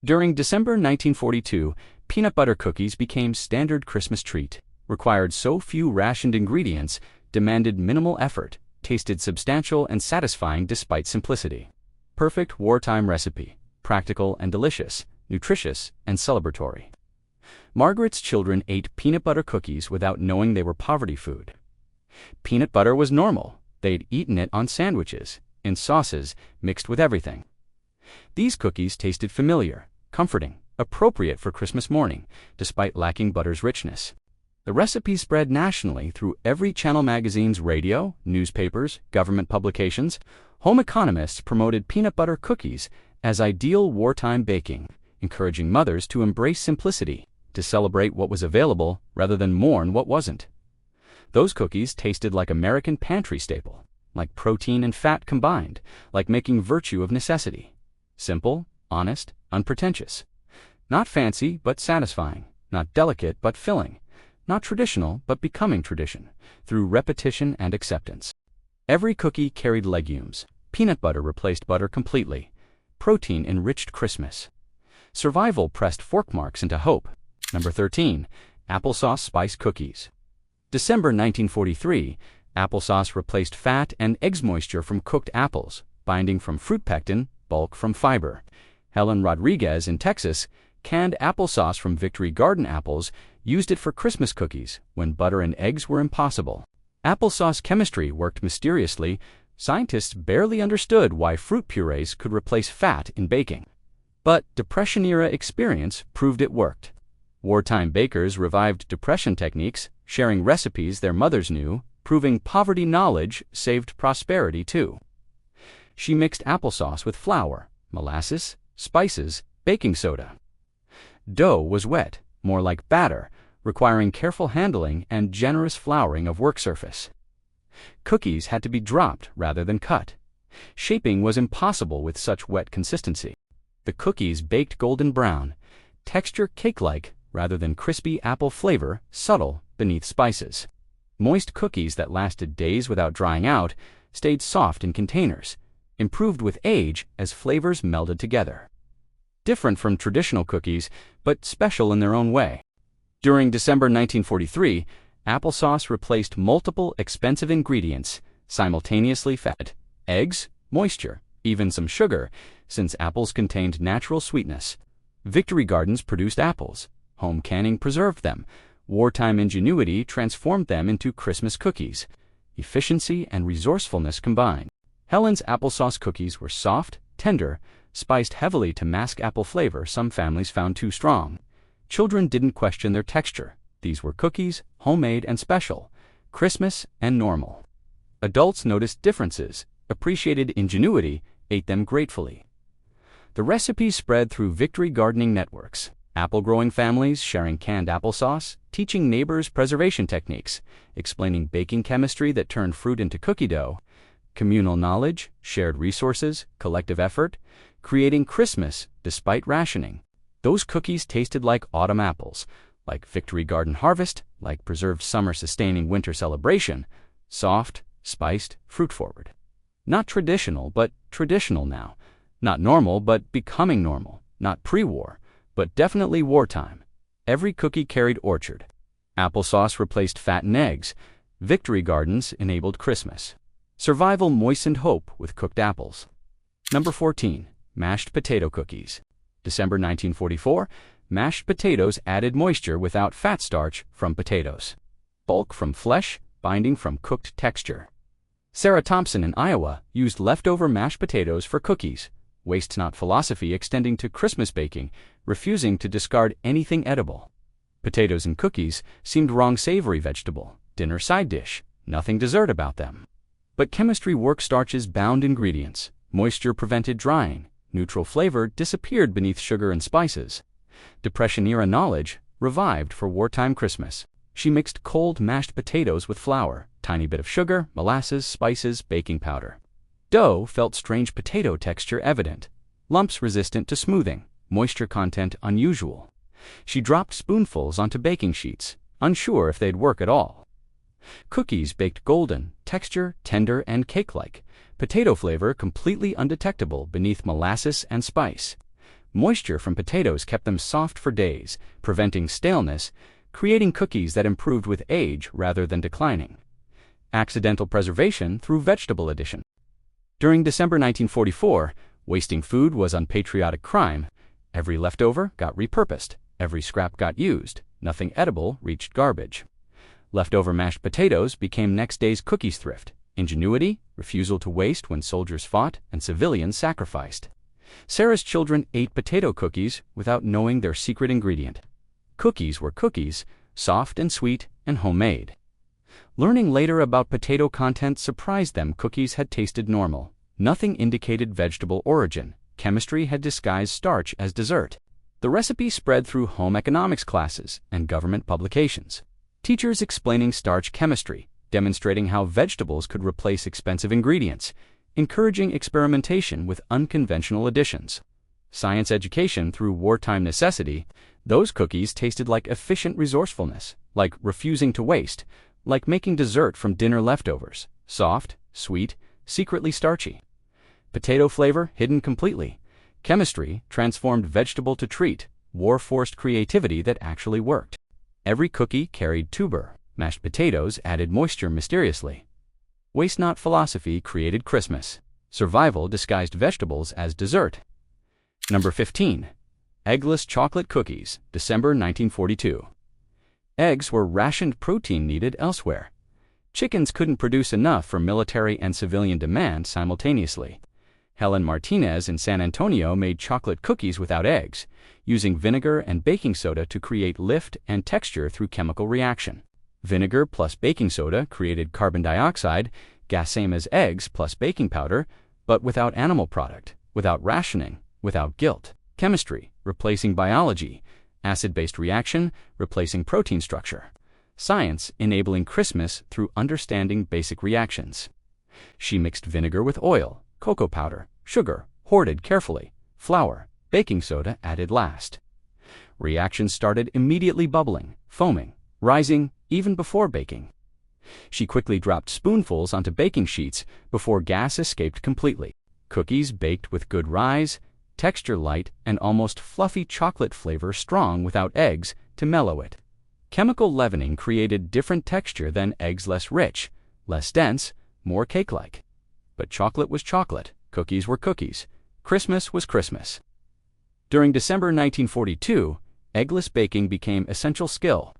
During December 1942, peanut butter cookies became standard Christmas treat, required so few rationed ingredients, demanded minimal effort, tasted substantial and satisfying despite simplicity. Perfect wartime recipe, practical and delicious, nutritious and celebratory. Margaret's children ate peanut butter cookies without knowing they were poverty food. Peanut butter was normal. They'd eaten it on sandwiches, in sauces, mixed with everything. These cookies tasted familiar, comforting, appropriate for Christmas morning, despite lacking butter's richness. The recipe spread nationally through every channel magazine's radio, newspapers, government publications. Home economists promoted peanut butter cookies as ideal wartime baking, encouraging mothers to embrace simplicity, to celebrate what was available rather than mourn what wasn't. Those cookies tasted like American pantry staple, like protein and fat combined, like making virtue of necessity. Simple, honest, unpretentious. Not fancy but satisfying, not delicate but filling, not traditional but becoming tradition, through repetition and acceptance. Every cookie carried legumes. Peanut butter replaced butter completely. Protein enriched Christmas. Survival pressed fork marks into hope. Number 13. Applesauce Spice Cookies. December 1943, applesauce replaced fat and eggs moisture from cooked apples, binding from fruit pectin, bulk from fiber. Helen Rodriguez in Texas canned applesauce from Victory Garden apples, used it for Christmas cookies when butter and eggs were impossible. Applesauce chemistry worked mysteriously. Scientists barely understood why fruit purees could replace fat in baking. But Depression-era experience proved it worked. Wartime bakers revived Depression techniques, sharing recipes their mothers knew, proving poverty knowledge saved prosperity too. She mixed applesauce with flour, molasses, spices, baking soda. Dough was wet, more like batter, requiring careful handling and generous flouring of work surface. Cookies had to be dropped rather than cut. Shaping was impossible with such wet consistency. The cookies baked golden brown, texture cake-like rather than crispy apple flavor, subtle beneath spices. Moist cookies that lasted days without drying out stayed soft in containers, improved with age as flavors melded together. Different from traditional cookies, but special in their own way. During December 1943, applesauce replaced multiple expensive ingredients, simultaneously fed, eggs, moisture, even some sugar, since apples contained natural sweetness. Victory Gardens produced apples. Home canning preserved them. Wartime ingenuity transformed them into Christmas cookies. Efficiency and resourcefulness combined. Helen's applesauce cookies were soft, tender, spiced heavily to mask apple flavor some families found too strong. Children didn't question their texture. These were cookies, homemade and special, Christmas and normal. Adults noticed differences, appreciated ingenuity, ate them gratefully. The recipes spread through Victory Gardening networks. Apple-growing families sharing canned applesauce, teaching neighbors preservation techniques, explaining baking chemistry that turned fruit into cookie dough. Communal knowledge, shared resources, collective effort, creating Christmas despite rationing. Those cookies tasted like autumn apples, like Victory Garden Harvest, like preserved summer-sustaining winter celebration, soft, spiced, fruit-forward. Not traditional, but traditional now. Not normal, but becoming normal. Not pre-war, but definitely wartime. Every cookie carried orchard. Applesauce replaced fat and eggs. Victory Gardens enabled Christmas. Survival moistened hope with cooked apples. Number 14. Mashed potato cookies. December 1944, mashed potatoes added moisture without fat starch from potatoes. Bulk from flesh, binding from cooked texture. Sarah Thompson in Iowa used leftover mashed potatoes for cookies. Waste not philosophy extending to Christmas baking, refusing to discard anything edible. Potatoes and cookies seemed wrong savory vegetable, dinner side dish, nothing dessert about them. But chemistry worked starches bound ingredients. Moisture prevented drying. Neutral flavor disappeared beneath sugar and spices. Depression-era knowledge revived for wartime Christmas. She mixed cold mashed potatoes with flour, tiny bit of sugar, molasses, spices, baking powder. Dough felt strange potato texture evident. Lumps resistant to smoothing, moisture content unusual. She dropped spoonfuls onto baking sheets, unsure if they'd work at all. Cookies baked golden, texture tender and cake-like, Potato flavor completely undetectable beneath molasses and spice. Moisture from potatoes kept them soft for days, preventing staleness, creating cookies that improved with age rather than declining. Accidental preservation through vegetable addition. During December 1944, wasting food was unpatriotic crime. Every leftover got repurposed, every scrap got used, nothing edible reached garbage. Leftover mashed potatoes became next day's cookies thrift. Ingenuity, refusal to waste when soldiers fought and civilians sacrificed. Sarah's children ate potato cookies without knowing their secret ingredient. Cookies were cookies, soft and sweet and homemade. Learning later about potato content surprised them. Cookies had tasted normal. Nothing indicated vegetable origin. Chemistry had disguised starch as dessert. The recipe spread through home economics classes and government publications. Teachers explaining starch chemistry, demonstrating how vegetables could replace expensive ingredients, encouraging experimentation with unconventional additions. Science education through wartime necessity. Those cookies tasted like efficient resourcefulness, like refusing to waste, like making dessert from dinner leftovers, soft, sweet, secretly starchy. Potato flavor hidden completely. Chemistry transformed vegetable to treat. War forced creativity that actually worked. Every cookie carried tuber. Mashed potatoes added moisture mysteriously. Waste not philosophy created Christmas. Survival disguised vegetables as dessert. Number 15. Eggless chocolate cookies, December 1942. Eggs were rationed protein needed elsewhere. Chickens couldn't produce enough for military and civilian demand simultaneously. Helen Martinez in San Antonio made chocolate cookies without eggs, using vinegar and baking soda to create lift and texture through chemical reaction. Vinegar plus baking soda created carbon dioxide, gas same as eggs plus baking powder, but without animal product, without rationing, without guilt. Chemistry, replacing biology. Acid-based reaction, replacing protein structure. Science, enabling Christmas through understanding basic reactions. She mixed vinegar with oil, cocoa powder, sugar, hoarded carefully, flour, baking soda added last. Reactions started immediately bubbling, foaming, rising, even before baking. She quickly dropped spoonfuls onto baking sheets before gas escaped completely. Cookies baked with good rise, texture light and almost fluffy chocolate flavor strong without eggs to mellow it. Chemical leavening created different texture than eggs, less rich, less dense, more cake-like. But chocolate was chocolate, cookies were cookies, Christmas was Christmas. During December 1942, eggless baking became essential skill.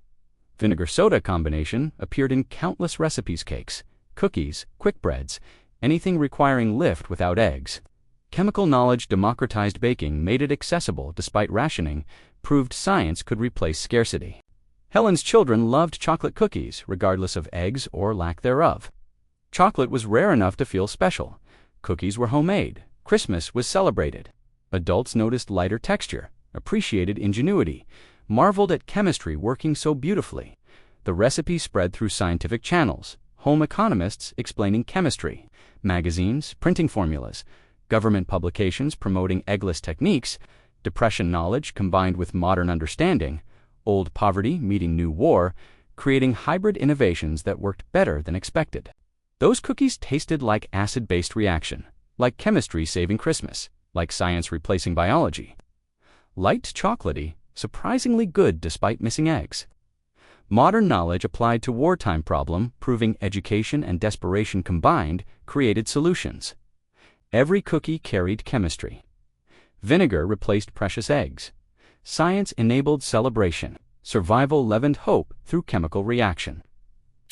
Vinegar-soda combination appeared in countless recipes: cakes, cookies, quick breads, anything requiring lift without eggs. Chemical knowledge democratized baking, made it accessible despite rationing, proved science could replace scarcity. Helen's children loved chocolate cookies, regardless of eggs or lack thereof. Chocolate was rare enough to feel special. Cookies were homemade. Christmas was celebrated. Adults noticed lighter texture, appreciated ingenuity, marveled at chemistry working so beautifully. The recipe spread through scientific channels, home economists explaining chemistry, magazines printing formulas, government publications promoting eggless techniques, depression knowledge combined with modern understanding, old poverty meeting new war, creating hybrid innovations that worked better than expected. Those cookies tasted like acid-based reaction, like chemistry saving Christmas, like science replacing biology. Light chocolatey, surprisingly good despite missing eggs. Modern knowledge applied to wartime problem, proving education and desperation combined, created solutions. Every cookie carried chemistry. Vinegar replaced precious eggs. Science enabled celebration. Survival leavened hope through chemical reaction.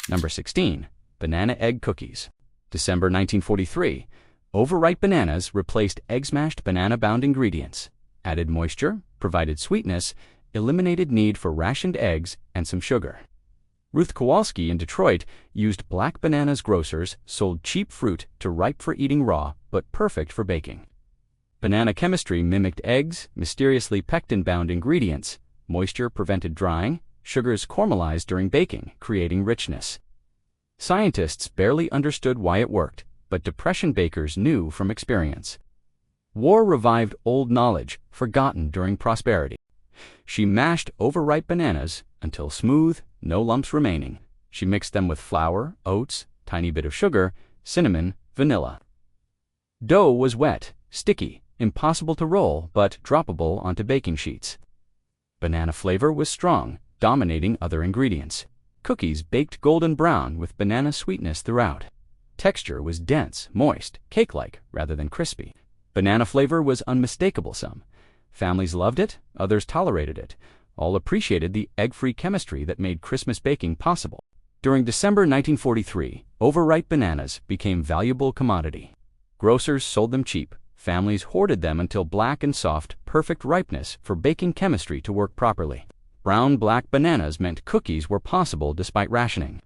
Number 16. Banana egg cookies. December 1943. Overripe bananas replaced egg-smashed banana-bound ingredients, added moisture, provided sweetness, eliminated need for rationed eggs and some sugar. Ruth Kowalski in Detroit used black bananas. Grocers sold cheap fruit to ripe for eating raw, but perfect for baking. Banana chemistry mimicked eggs, mysteriously pectin-bound ingredients. Moisture prevented drying, sugars caramelized during baking, creating richness. Scientists barely understood why it worked, but depression bakers knew from experience. War revived old knowledge, forgotten during prosperity. She mashed overripe bananas until smooth, no lumps remaining. She mixed them with flour, oats, tiny bit of sugar, cinnamon, vanilla. Dough was wet, sticky, impossible to roll, but droppable onto baking sheets. Banana flavor was strong, dominating other ingredients. Cookies baked golden brown with banana sweetness throughout. Texture was dense, moist, cake-like rather than crispy. Banana flavor was unmistakable. Some families loved it, others tolerated it. All appreciated the egg-free chemistry that made Christmas baking possible. During December 1943, overripe bananas became valuable commodity. Grocers sold them cheap. Families hoarded them until black and soft, perfect ripeness for baking chemistry to work properly. Brown-black bananas meant cookies were possible despite rationing.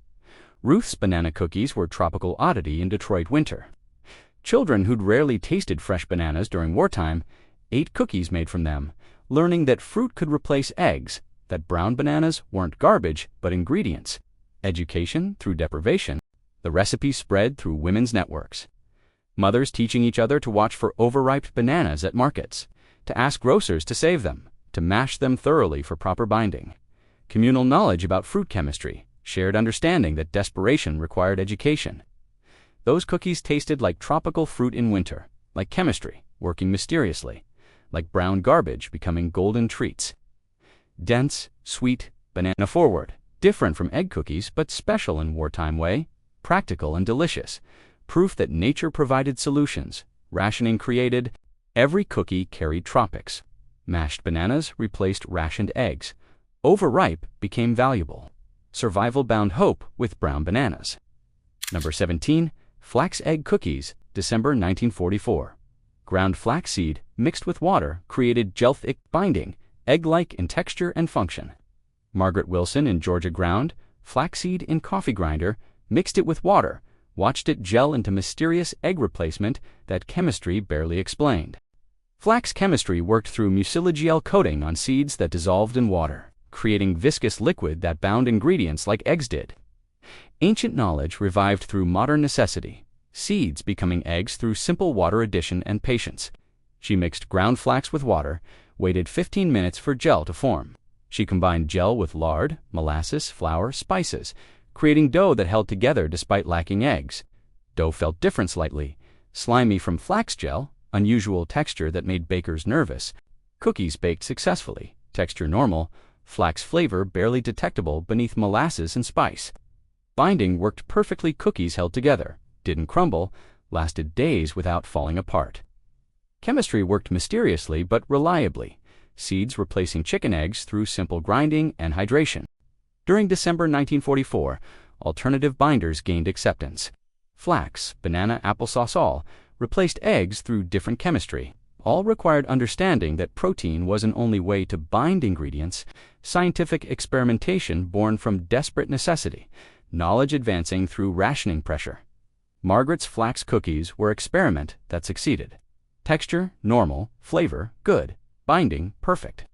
Ruth's banana cookies were a tropical oddity in Detroit winter. Children who'd rarely tasted fresh bananas during wartime ate cookies made from them, learning that fruit could replace eggs, that brown bananas weren't garbage but ingredients. Education through deprivation. The recipe spread through women's networks. Mothers teaching each other to watch for overripe bananas at markets, to ask grocers to save them, to mash them thoroughly for proper binding. Communal knowledge about fruit chemistry, shared understanding that desperation required education. Those cookies tasted like tropical fruit in winter, like chemistry working mysteriously, like brown garbage becoming golden treats. Dense, sweet, banana forward, different from egg cookies but special in wartime way, practical and delicious. Proof that nature provided solutions. Rationing created. Every cookie carried tropics. Mashed bananas replaced rationed eggs. Overripe became valuable. Survival bound hope with brown bananas. Number 17. Flax egg cookies, December 1944. Ground flaxseed mixed with water created gel-thick binding, egg-like in texture and function. Margaret Wilson in Georgia ground flaxseed in coffee grinder, mixed it with water, watched it gel into mysterious egg replacement that chemistry barely explained. Flax chemistry worked through mucilagel coating on seeds that dissolved in water, creating viscous liquid that bound ingredients like eggs did. Ancient knowledge revived through modern necessity, seeds becoming eggs through simple water addition and patience. She mixed ground flax with water, waited 15 minutes for gel to form. She combined gel with lard, molasses, flour, spices, creating dough that held together despite lacking eggs. Dough felt different slightly, slimy from flax gel, unusual texture that made bakers nervous. Cookies baked successfully, texture normal, flax flavor barely detectable beneath molasses and spice. Binding worked perfectly, cookies held together, didn't crumble, lasted days without falling apart. Chemistry worked mysteriously but reliably, seeds replacing chicken eggs through simple grinding and hydration. During December 1944, alternative binders gained acceptance. Flax, banana, applesauce all replaced eggs through different chemistry. All required understanding that protein wasn't only way to bind ingredients, scientific experimentation born from desperate necessity, knowledge advancing through rationing pressure. Margaret's flax cookies were experiment that succeeded. Texture, normal, flavor, good, binding, perfect.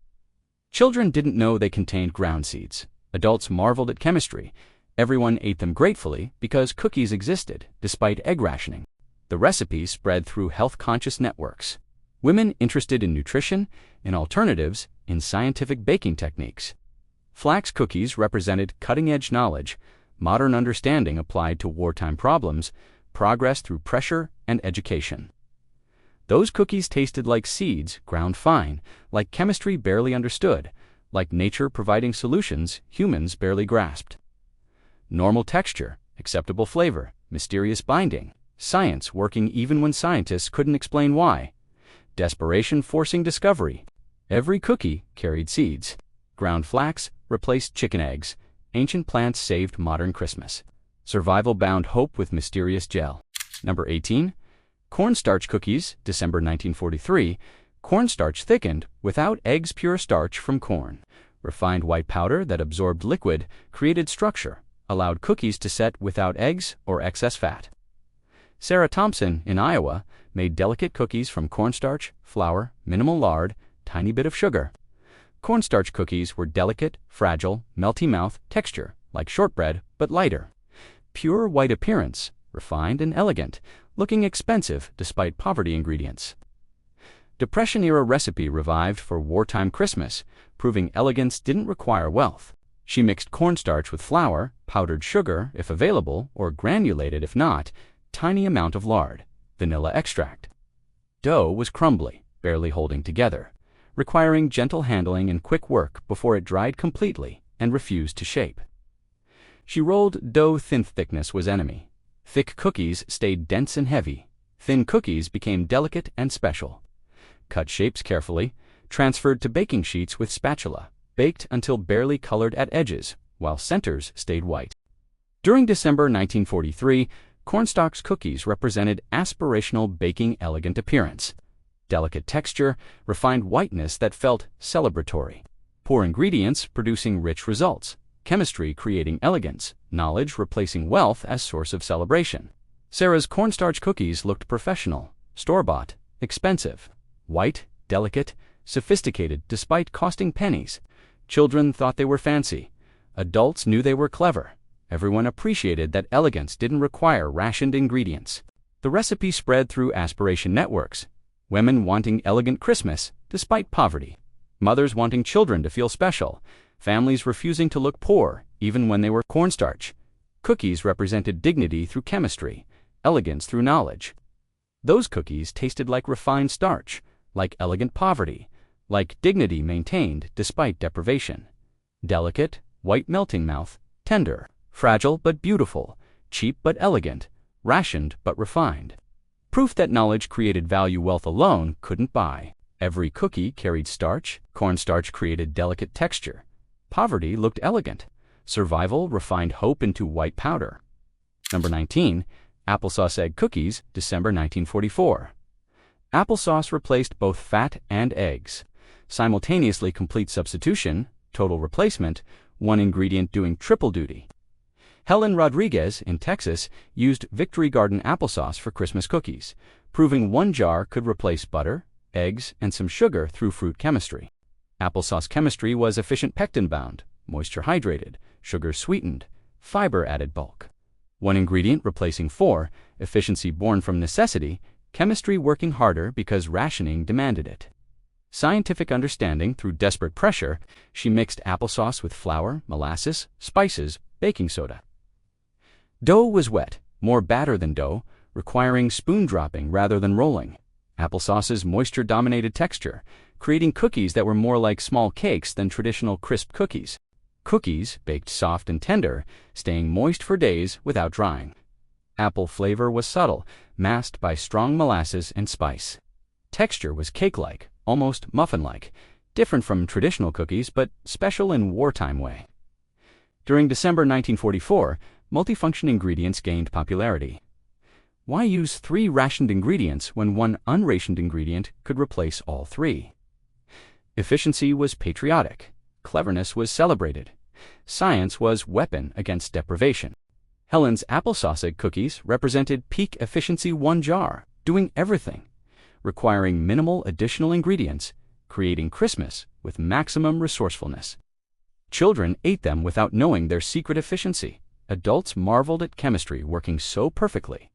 Children didn't know they contained ground seeds. Adults marveled at chemistry. Everyone ate them gratefully because cookies existed despite egg rationing. The recipe spread through health-conscious networks. Women interested in nutrition, in alternatives, in scientific baking techniques. Flax cookies represented cutting-edge knowledge, modern understanding applied to wartime problems, progress through pressure and education. Those cookies tasted like seeds ground fine, like chemistry barely understood, like nature providing solutions humans barely grasped. Normal texture, acceptable flavor, mysterious binding, science working even when scientists couldn't explain why. Desperation forcing discovery. Every cookie carried seeds. Ground flax replaced chicken eggs. Ancient plants saved modern Christmas. Survival bound hope with mysterious gel. Number 18. Cornstarch cookies, December 1943. Cornstarch thickened without eggs, pure starch from corn. Refined white powder that absorbed liquid created structure, allowed cookies to set without eggs or excess fat. Sarah Thompson in Iowa made delicate cookies from cornstarch, flour, minimal lard, tiny bit of sugar. Cornstarch cookies were delicate, fragile, melty mouth texture, like shortbread, but lighter. Pure white appearance, refined and elegant, looking expensive despite poverty ingredients. Depression-era recipe revived for wartime Christmas, proving elegance didn't require wealth. She mixed cornstarch with flour, powdered sugar if available, or granulated if not, tiny amount of lard. vanilla extract. Dough was crumbly, barely holding together, requiring gentle handling and quick work before it dried completely and refused to shape. She rolled dough. Thin thickness was enemy. Thick cookies stayed dense and heavy. Thin cookies became delicate and special. Cut shapes carefully, transferred to baking sheets with spatula, baked until barely colored at edges, while centers stayed white. During December 1943, cornstalk cookies represented aspirational baking, elegant appearance. Delicate texture, refined whiteness that felt celebratory. Poor ingredients producing rich results. Chemistry creating elegance. Knowledge replacing wealth as source of celebration. Sarah's cornstarch cookies looked professional, store-bought, expensive. White, delicate, sophisticated despite costing pennies. Children thought they were fancy. Adults knew they were clever. Everyone appreciated that elegance didn't require rationed ingredients. The recipe spread through aspiration networks. Women wanting elegant Christmas despite poverty. Mothers wanting children to feel special. Families refusing to look poor even when they were cornstarch. Cookies represented dignity through chemistry, elegance through knowledge. Those cookies tasted like refined starch, like elegant poverty, like dignity maintained despite deprivation. Delicate, white melting mouth, tender, fragile but beautiful, cheap but elegant, rationed but refined. Proof that knowledge created value wealth alone couldn't buy. Every cookie carried starch. Cornstarch created delicate texture. Poverty looked elegant. Survival refined hope into white powder. Number 19. Applesauce egg cookies, December 1944. Applesauce replaced both fat and eggs. Simultaneously complete substitution, total replacement, one ingredient doing triple duty. Helen Rodriguez in Texas used Victory Garden applesauce for Christmas cookies, proving one jar could replace butter, eggs, and some sugar through fruit chemistry. Applesauce chemistry was efficient pectin-bound, moisture hydrated, sugar sweetened, fiber added bulk. One ingredient replacing four, efficiency born from necessity, chemistry working harder because rationing demanded it. Scientific understanding through desperate pressure, she mixed applesauce with flour, molasses, spices, baking soda. Dough was wet, more batter than dough, requiring spoon dropping rather than rolling. Applesauce's moisture-dominated texture, creating cookies that were more like small cakes than traditional crisp cookies. Cookies, baked soft and tender, staying moist for days without drying. Apple flavor was subtle, masked by strong molasses and spice. Texture was cake-like, almost muffin-like, different from traditional cookies but special in wartime way. During December 1944, multifunction ingredients gained popularity. Why use 3 rationed ingredients when one unrationed ingredient could replace all 3? Efficiency was patriotic. Cleverness was celebrated. Science was weapon against deprivation. Helen's applesauce egg cookies represented peak efficiency, one jar, doing everything, requiring minimal additional ingredients, creating Christmas with maximum resourcefulness. Children ate them without knowing their secret efficiency. Adults marveled at chemistry working so perfectly.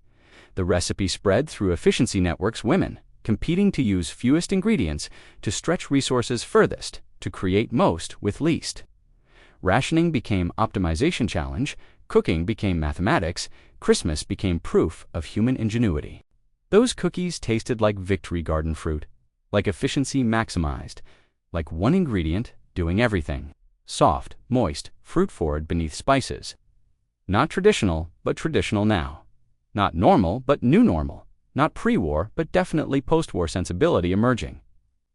The recipe spread through efficiency networks. Women competing to use fewest ingredients to stretch resources furthest to create most with least. Rationing became optimization challenge. Cooking became mathematics. Christmas became proof of human ingenuity. Those cookies tasted like Victory Garden fruit, like efficiency maximized, like one ingredient doing everything. Soft, moist, fruit-forward beneath spices. Not traditional, but traditional now. Not normal, but new normal. Not pre-war, but definitely post-war sensibility emerging.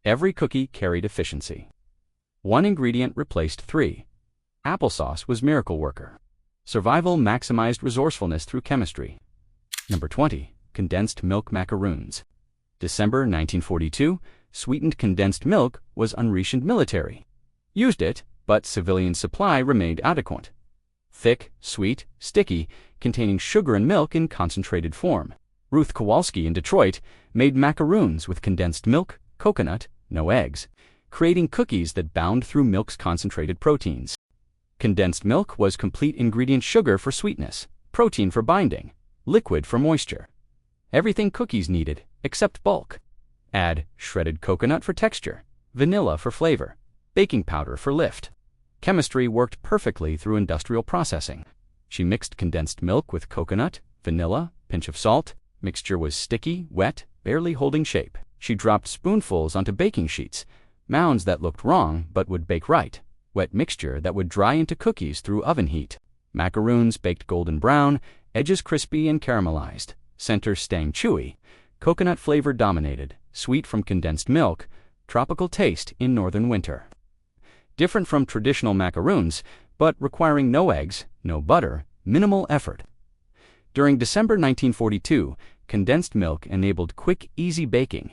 Every cookie carried efficiency. One ingredient replaced 3. Applesauce was miracle worker. Survival maximized resourcefulness through chemistry. Number 20. Condensed milk macaroons. December 1942, sweetened condensed milk was unrationed military. Used it, but civilian supply remained adequate. Thick, sweet, sticky, containing sugar and milk in concentrated form. Ruth Kowalski in Detroit made macaroons with condensed milk, coconut, no eggs, creating cookies that bound through milk's concentrated proteins. Condensed milk was complete ingredient: sugar for sweetness, protein for binding, liquid for moisture. Everything cookies needed, except bulk. Add shredded coconut for texture, vanilla for flavor, baking powder for lift. Chemistry worked perfectly through industrial processing. She mixed condensed milk with coconut, vanilla, pinch of salt, Mixture was sticky, wet, barely holding shape. She dropped spoonfuls onto baking sheets, mounds that looked wrong but would bake right. Wet mixture that would dry into cookies through oven heat. Macaroons baked golden brown, edges crispy and caramelized, center staying chewy. Coconut flavor dominated, sweet from condensed milk, tropical taste in northern winter. Different from traditional macaroons, but requiring no eggs, no butter, minimal effort. During December 1942, condensed milk enabled quick, easy baking.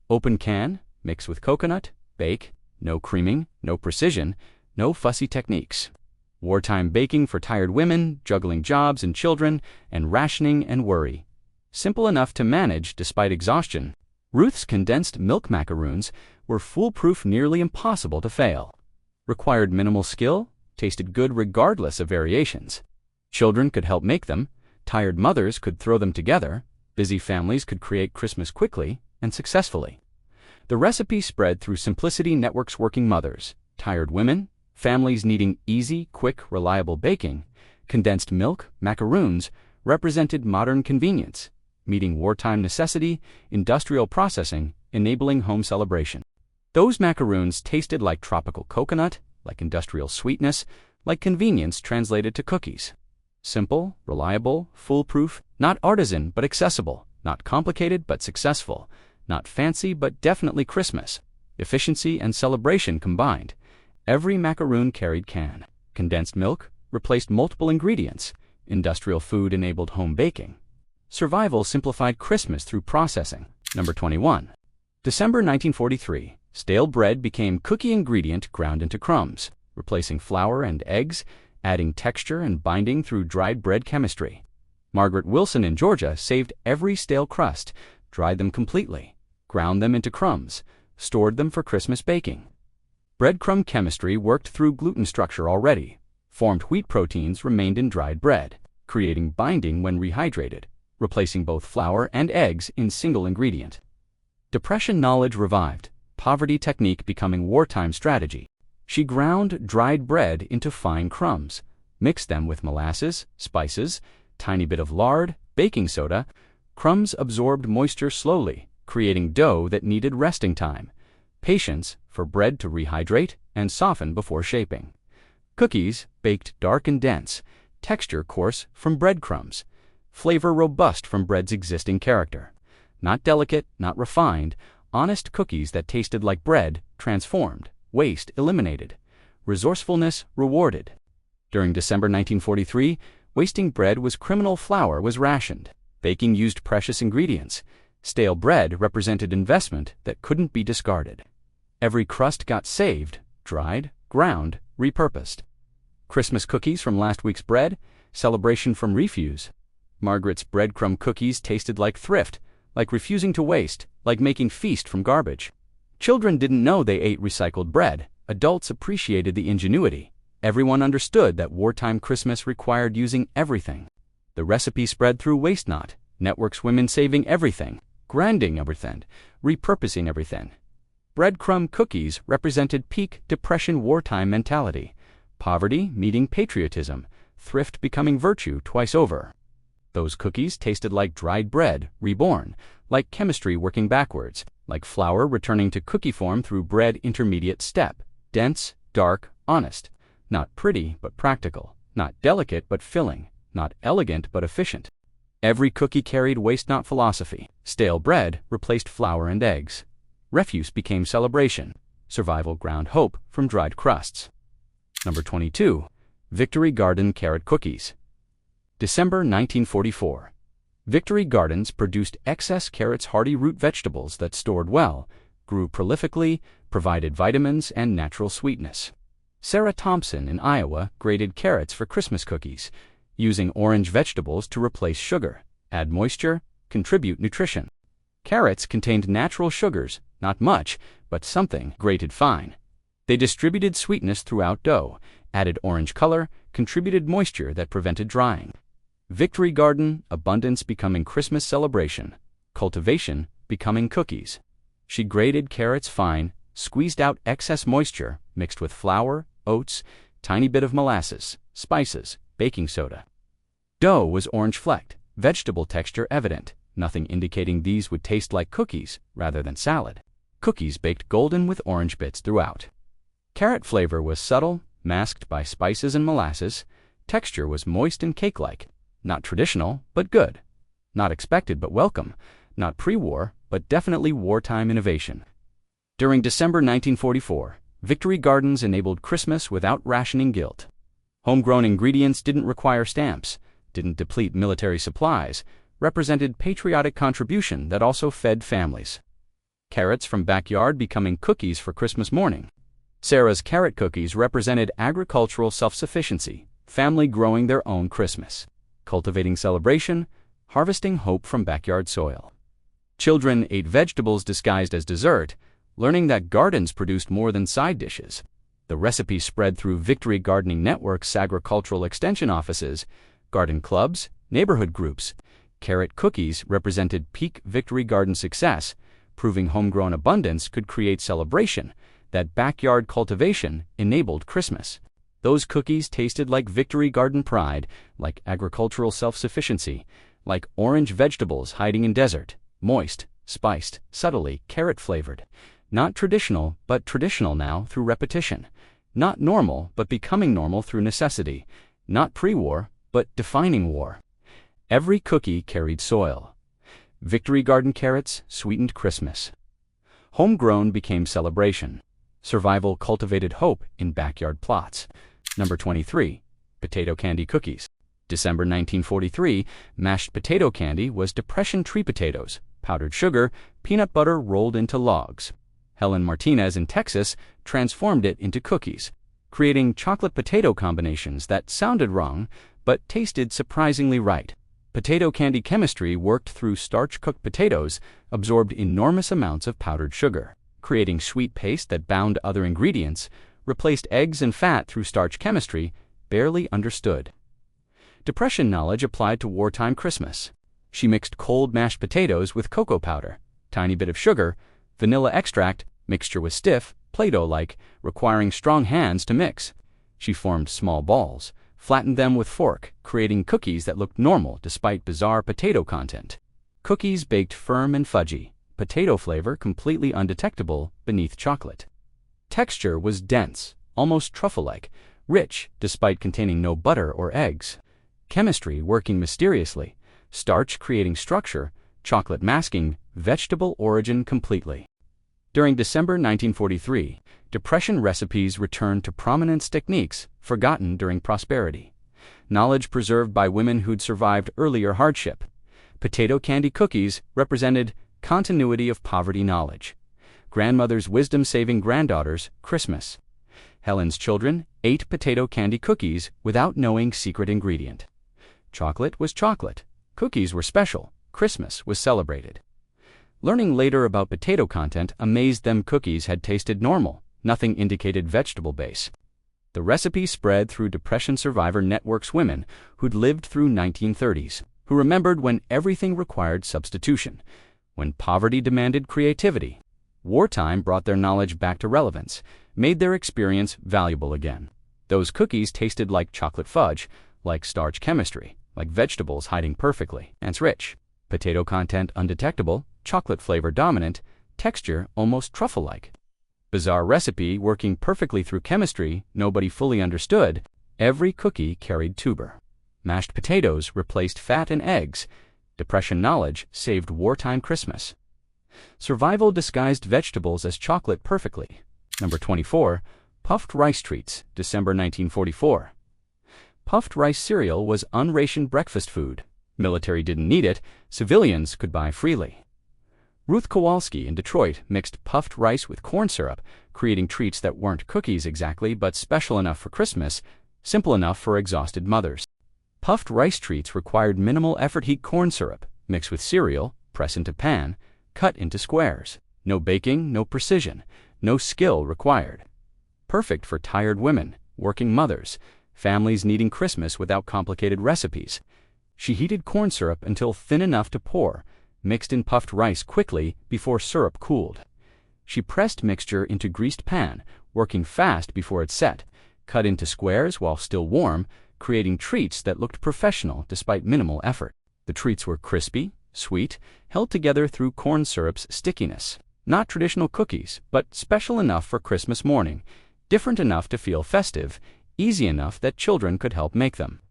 Open can, mix with coconut, bake, no creaming, no precision, no fussy techniques. Wartime baking for tired women, juggling jobs and children, and rationing and worry. Simple enough to manage despite exhaustion. Ruth's condensed milk macaroons were foolproof, nearly impossible to fail. Required minimal skill, tasted good regardless of variations. Children could help make them, tired mothers could throw them together, busy families could create Christmas quickly and successfully. The recipe spread through Simplicity Network's working mothers, tired women, families needing easy, quick, reliable baking. Condensed milk macaroons represented modern convenience, meeting wartime necessity, industrial processing, enabling home celebration. Those macaroons tasted like tropical coconut, like industrial sweetness, like convenience translated to cookies. Simple, reliable, foolproof, not artisan but accessible, not complicated but successful, not fancy but definitely Christmas. Efficiency and celebration combined. Every macaroon carried can. Condensed milk replaced multiple ingredients. Industrial food enabled home baking. Survival simplified Christmas through processing. Number 21. December 1943. Stale bread became cookie ingredient ground into crumbs, replacing flour and eggs, adding texture and binding through dried bread chemistry. Margaret Wilson in Georgia saved every stale crust, dried them completely, ground them into crumbs, stored them for Christmas baking. Breadcrumb chemistry worked through gluten structure already. Formed wheat proteins remained in dried bread, creating binding when rehydrated, replacing both flour and eggs in single ingredient. Depression knowledge revived, poverty technique becoming wartime strategy. She ground dried bread into fine crumbs, mixed them with molasses, spices, tiny bit of lard, baking soda. Crumbs absorbed moisture slowly, creating dough that needed resting time. Patience for bread to rehydrate and soften before shaping. Cookies baked dark and dense, texture coarse from breadcrumbs, flavor robust from bread's existing character. Not delicate, not refined, honest cookies that tasted like bread, transformed, waste eliminated, resourcefulness rewarded. During December 1943, wasting bread was criminal. Flour was rationed. Baking used precious ingredients. Stale bread represented investment that couldn't be discarded. Every crust got saved, dried, ground, repurposed. Christmas cookies from last week's bread, celebration from refuse. Margaret's breadcrumb cookies tasted like thrift, like refusing to waste, like making feast from garbage. Children didn't know they ate recycled bread. Adults appreciated the ingenuity. Everyone understood that wartime Christmas required using everything. The recipe spread through waste not. Networks women saving everything, grinding everything, repurposing everything. Breadcrumb cookies represented peak Depression wartime mentality. Poverty meeting patriotism, thrift becoming virtue twice over. Those cookies tasted like dried bread, reborn, like chemistry working backwards, like flour returning to cookie form through bread intermediate step. Dense, dark, honest. Not pretty, but practical. Not delicate, but filling. Not elegant, but efficient. Every cookie carried waste not philosophy. Stale bread replaced flour and eggs. Refuse became celebration. Survival ground hope from dried crusts. Number 22. Victory Garden Carrot Cookies. December 1944. Victory Gardens produced excess carrots, hardy root vegetables that stored well, grew prolifically, provided vitamins and natural sweetness. Sarah Thompson in Iowa grated carrots for Christmas cookies, using orange vegetables to replace sugar, add moisture, contribute nutrition. Carrots contained natural sugars, not much, but something, grated fine. They distributed sweetness throughout dough, added orange color, contributed moisture that prevented drying. Victory Garden, abundance becoming Christmas celebration, cultivation becoming cookies. She grated carrots fine, squeezed out excess moisture, mixed with flour, oats, tiny bit of molasses, spices, baking soda. Dough was orange flecked, Vegetable texture evident, nothing indicating these would taste like cookies rather than salad. Cookies baked golden with orange bits throughout. Carrot flavor was subtle, masked by spices and molasses. Texture was moist and cake-like. Not traditional, but good. Not expected, but welcome. Not pre-war, but definitely wartime innovation. During December 1944, Victory Gardens enabled Christmas without rationing guilt. Homegrown ingredients didn't require stamps, didn't deplete military supplies, represented patriotic contribution that also fed families. Carrots from backyard becoming cookies for Christmas morning. Sarah's carrot cookies represented agricultural self-sufficiency, family growing their own Christmas, cultivating celebration, harvesting hope from backyard soil. Children ate vegetables disguised as dessert, learning that gardens produced more than side dishes. The recipe spread through Victory Gardening Network's agricultural extension offices, garden clubs, neighborhood groups. Carrot cookies represented peak Victory Garden success, proving homegrown abundance could create celebration, that backyard cultivation enabled Christmas. Those cookies tasted like Victory Garden pride, like agricultural self-sufficiency, like orange vegetables hiding in desert, moist, spiced, subtly carrot-flavored. Not traditional, but traditional now through repetition. Not normal, but becoming normal through necessity. Not pre-war, but defining war. Every cookie carried soil. Victory Garden carrots sweetened Christmas. Homegrown became celebration. Survival cultivated hope in backyard plots. Number 23. Potato candy cookies. December 1943, mashed potato candy was Depression tree potatoes, powdered sugar, peanut butter rolled into logs. Helen Martinez in Texas transformed it into cookies, creating chocolate potato combinations that sounded wrong but tasted surprisingly right. Potato candy chemistry worked through starch-cooked potatoes, absorbed enormous amounts of powdered sugar, creating sweet paste that bound other ingredients, replaced eggs and fat through starch chemistry, barely understood. Depression knowledge applied to wartime Christmas. She mixed cold mashed potatoes with cocoa powder, tiny bit of sugar, vanilla extract, mixture was stiff, Play-Doh-like, requiring strong hands to mix. She formed small balls, flattened them with fork, creating cookies that looked normal despite bizarre potato content. Cookies baked firm and fudgy, potato flavor completely undetectable beneath chocolate. Texture was dense, almost truffle-like, rich despite containing no butter or eggs. Chemistry working mysteriously, starch creating structure, chocolate masking vegetable origin completely. During December 1943, Depression recipes returned to prominence, techniques forgotten during prosperity. Knowledge preserved by women who'd survived earlier hardship. Potato candy cookies represented continuity of poverty knowledge. Grandmother's wisdom saving granddaughters Christmas. Helen's children ate potato candy cookies without knowing secret ingredient. Chocolate was chocolate. Cookies were special. Christmas was celebrated. Learning later about potato content amazed them. Cookies had tasted normal. Nothing indicated vegetable base. The recipe spread through Depression survivor networks, women who'd lived through 1930s, who remembered when everything required substitution, when poverty demanded creativity. Wartime brought their knowledge back to relevance, made their experience valuable again. Those cookies tasted like chocolate fudge, like starch chemistry, like vegetables hiding perfectly. And rich. Potato content undetectable, chocolate flavor dominant, texture almost truffle-like. Bizarre recipe working perfectly through chemistry nobody fully understood. Every cookie carried tuber. Mashed potatoes replaced fat and eggs. Depression knowledge saved wartime Christmas. Survival disguised vegetables as chocolate perfectly. Number 24. Puffed rice treats, December 1944. Puffed rice cereal was unrationed breakfast food. Military didn't need it, civilians could buy freely. Ruth Kowalski in Detroit mixed puffed rice with corn syrup, creating treats that weren't cookies exactly, but special enough for Christmas, simple enough for exhausted mothers. Puffed rice treats required minimal effort. Heat corn syrup, mix with cereal, press into pan, cut into squares. No baking, no precision, no skill required. Perfect for tired women, working mothers, families needing Christmas without complicated recipes. She heated corn syrup until thin enough to pour, mixed in puffed rice quickly before syrup cooled. She pressed mixture into greased pan, working fast before it set, cut into squares while still warm, creating treats that looked professional despite minimal effort. The treats were crispy, sweet, held together through corn syrup's stickiness. Not traditional cookies, but special enough for Christmas morning, different enough to feel festive, easy enough that children could help make them.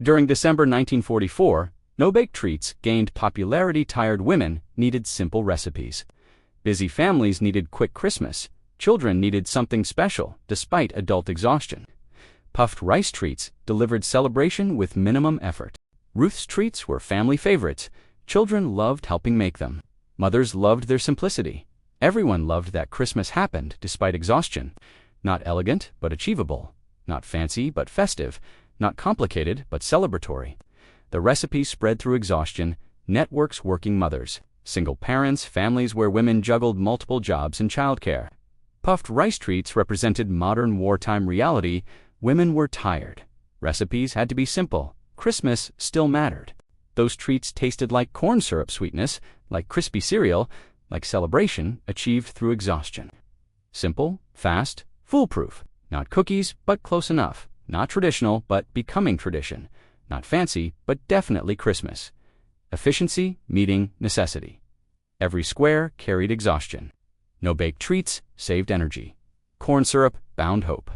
During December 1944, no-bake treats gained popularity. Tired women needed simple recipes. Busy families needed quick Christmas. Children needed something special, despite adult exhaustion. Puffed rice treats delivered celebration with minimum effort. Ruth's treats were family favorites. Children loved helping make them. Mothers loved their simplicity. Everyone loved that Christmas happened despite exhaustion. Not elegant, but achievable. Not fancy, but festive. Not complicated, but celebratory. The recipes spread through exhaustion, networks working mothers, single parents, families where women juggled multiple jobs and childcare. Puffed rice treats represented modern wartime reality. Women were tired. Recipes had to be simple. Christmas still mattered. Those treats tasted like corn syrup sweetness, like crispy cereal, like celebration achieved through exhaustion. Simple, fast, foolproof. Not cookies, but close enough. Not traditional, but becoming tradition. Not fancy, but definitely Christmas. Efficiency meeting necessity. Every square carried exhaustion. No-bake treats saved energy. Corn syrup bound hope.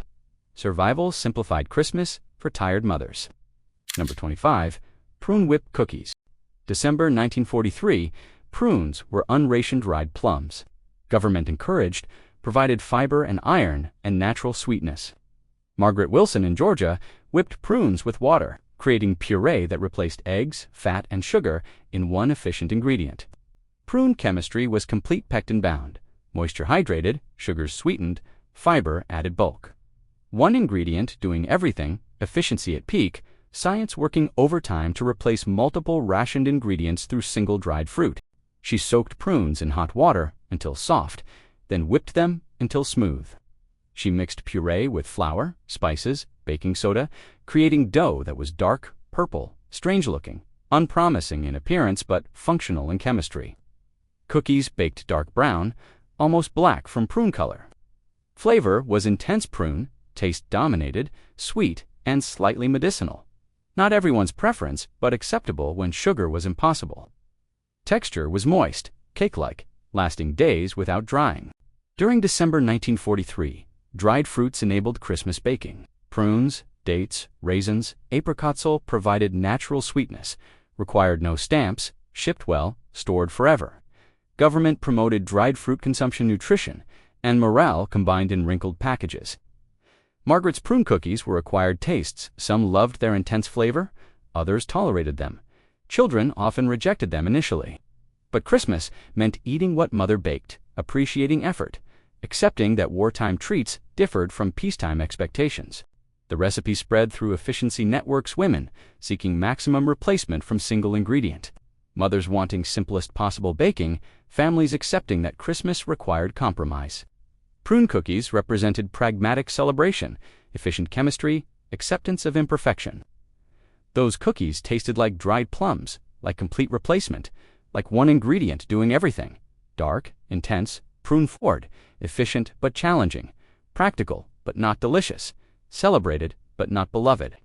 Survival simplified Christmas for tired mothers. Number 25. Prune whip cookies. December 1943, prunes were unrationed dried plums. Government encouraged, provided fiber and iron and natural sweetness. Margaret Wilson in Georgia whipped prunes with water, creating puree that replaced eggs, fat, and sugar in one efficient ingredient. Prune chemistry was complete pectin-bound, moisture hydrated, sugars sweetened, fiber added bulk. One ingredient doing everything, efficiency at peak, science working overtime to replace multiple rationed ingredients through single dried fruit. She soaked prunes in hot water until soft, then whipped them until smooth. She mixed puree with flour, spices, baking soda, creating dough that was dark, purple, strange-looking, unpromising in appearance but functional in chemistry. Cookies baked dark brown, almost black from prune color. Flavor was intense prune, taste dominated, sweet, and slightly medicinal. Not everyone's preference, but acceptable when sugar was impossible. Texture was moist, cake-like, lasting days without drying. During December 1943, dried fruits enabled Christmas baking. Prunes, dates, raisins, apricots all provided natural sweetness, required no stamps, shipped well, stored forever. Government promoted dried fruit consumption nutrition, and morale combined in wrinkled packages. Margaret's prune cookies were acquired tastes. Some loved their intense flavor, others tolerated them. Children often rejected them initially. But Christmas meant eating what mother baked, appreciating effort, accepting that wartime treats differed from peacetime expectations. The recipe spread through efficiency networks, women seeking maximum replacement from single ingredient, mothers wanting simplest possible baking, families accepting that Christmas required compromise. Prune cookies represented pragmatic celebration, efficient chemistry, acceptance of imperfection. Those cookies tasted like dried plums, like complete replacement, like one ingredient doing everything. Dark, intense, prune-forward, efficient but challenging, practical but not delicious, celebrated but not beloved.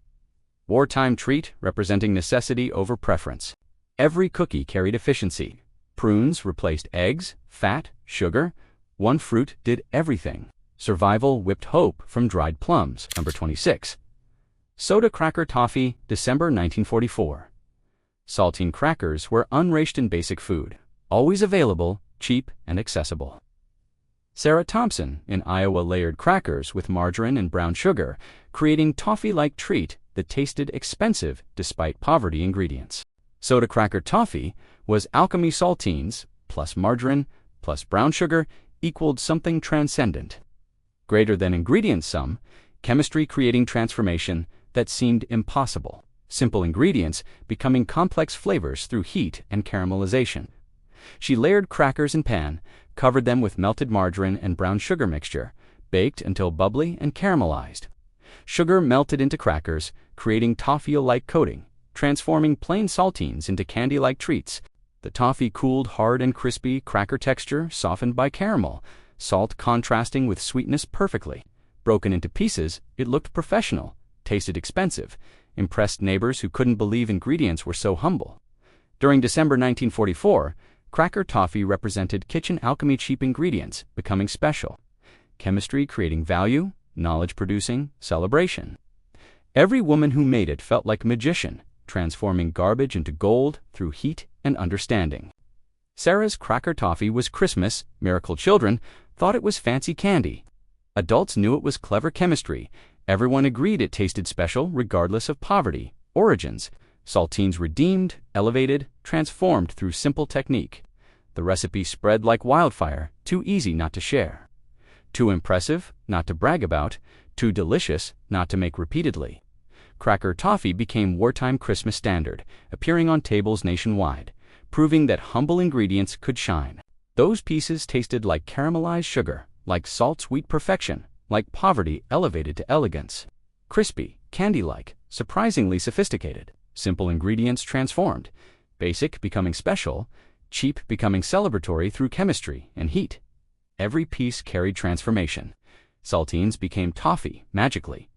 Wartime treat representing necessity over preference. Every cookie carried efficiency. Prunes replaced eggs, fat, sugar. One fruit did everything. Survival whipped hope from dried plums. Number 26. Soda cracker toffee, December 1944. Saltine crackers were unrationed basic food, always available, cheap, and accessible. Sarah Thompson in Iowa layered crackers with margarine and brown sugar, creating toffee-like treat that tasted expensive despite poverty ingredients. Soda cracker toffee was alchemy. Saltines plus margarine plus brown sugar equaled something transcendent. Greater than ingredient sum, chemistry creating transformation that seemed impossible. Simple ingredients becoming complex flavors through heat and caramelization. She layered crackers in pan, covered them with melted margarine and brown sugar mixture, baked until bubbly and caramelized. Sugar melted into crackers, creating toffee-like coating, transforming plain saltines into candy-like treats. The toffee cooled hard and crispy, cracker texture softened by caramel, salt contrasting with sweetness perfectly. Broken into pieces, it looked professional, tasted expensive, impressed neighbors who couldn't believe ingredients were so humble. During December 1944, cracker toffee represented kitchen alchemy, cheap ingredients becoming special, chemistry creating value, knowledge producing celebration. Every woman who made it felt like a magician, transforming garbage into gold through heat and understanding. Sarah's cracker toffee was Christmas. Miracle children thought it was fancy candy. Adults knew it was clever chemistry. Everyone agreed it tasted special regardless of poverty, origins. Saltines redeemed, elevated, transformed through simple technique. The recipe spread like wildfire, too easy not to share. Too impressive, not to brag about, too delicious, not to make repeatedly. Cracker toffee became wartime Christmas standard, appearing on tables nationwide, proving that humble ingredients could shine. Those pieces tasted like caramelized sugar, like salt-sweet perfection, like poverty elevated to elegance. Crispy, candy-like, surprisingly sophisticated. Simple ingredients transformed, basic becoming special, cheap becoming celebratory through chemistry and heat. Every piece carried transformation. Saltines became toffee, magically.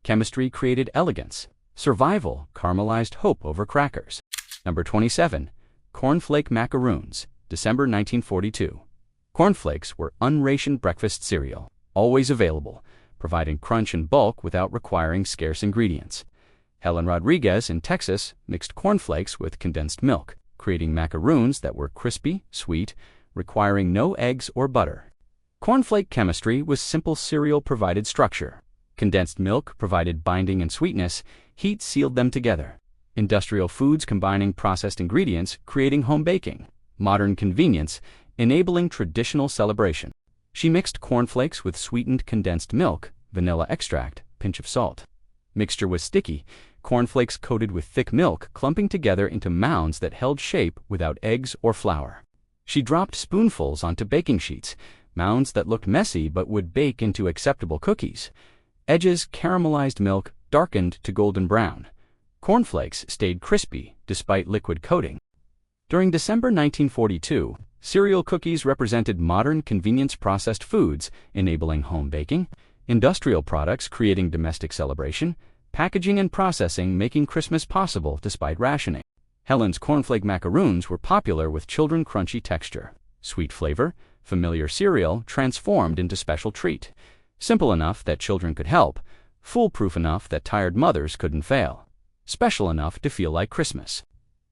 Chemistry created elegance. Survival caramelized hope over crackers. Number 27. Cornflake macaroons, December 1942. Cornflakes were unrationed breakfast cereal, always available, providing crunch and bulk without requiring scarce ingredients. Helen Rodriguez in Texas mixed cornflakes with condensed milk, creating macaroons that were crispy, sweet, requiring no eggs or butter. Cornflake chemistry was simple. Cereal provided structure. Condensed milk provided binding and sweetness. Heat sealed them together. Industrial foods combining processed ingredients, creating home baking. Modern convenience, enabling traditional celebration. She mixed cornflakes with sweetened condensed milk, vanilla extract, pinch of salt. Mixture was sticky, cornflakes coated with thick milk clumping together into mounds that held shape without eggs or flour. She dropped spoonfuls onto baking sheets, mounds that looked messy but would bake into acceptable cookies. Edges caramelized milk, darkened to golden brown. Cornflakes stayed crispy despite liquid coating. During December 1942, cereal cookies represented modern convenience processed foods, enabling home baking, industrial products creating domestic celebration, packaging and processing making Christmas possible despite rationing. Helen's cornflake macaroons were popular with children. Crunchy texture, sweet flavor, familiar cereal transformed into special treat. Simple enough that children could help, foolproof enough that tired mothers couldn't fail, special enough to feel like Christmas.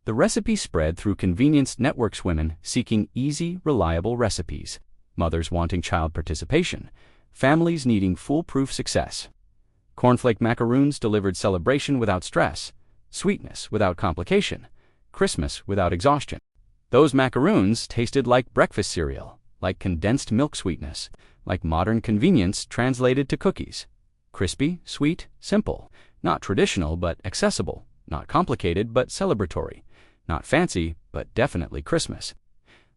The recipe spread through convenience networks. Women seeking easy, reliable recipes, mothers wanting child participation, families needing foolproof success. Cornflake macaroons delivered celebration without stress, sweetness without complication, Christmas without exhaustion. Those macaroons tasted like breakfast cereal, like condensed milk sweetness, like modern convenience translated to cookies. Crispy, sweet, simple, not traditional but accessible, not complicated but celebratory, not fancy but definitely Christmas.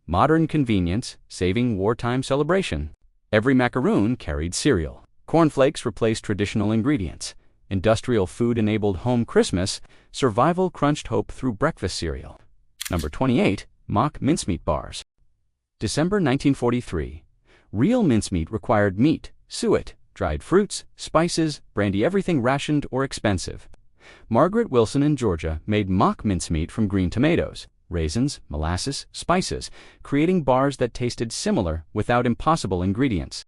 Modern convenience, saving wartime celebration. Every macaroon carried cereal. Cornflakes replaced traditional ingredients. Industrial food enabled home Christmas. Survival crunched hope through breakfast cereal. Number 28. Mock mincemeat bars. December 1943. Real mincemeat required meat, suet, dried fruits, spices, brandy, everything rationed or expensive. Margaret Wilson in Georgia made mock mincemeat from green tomatoes, raisins, molasses, spices, creating bars that tasted similar without impossible ingredients.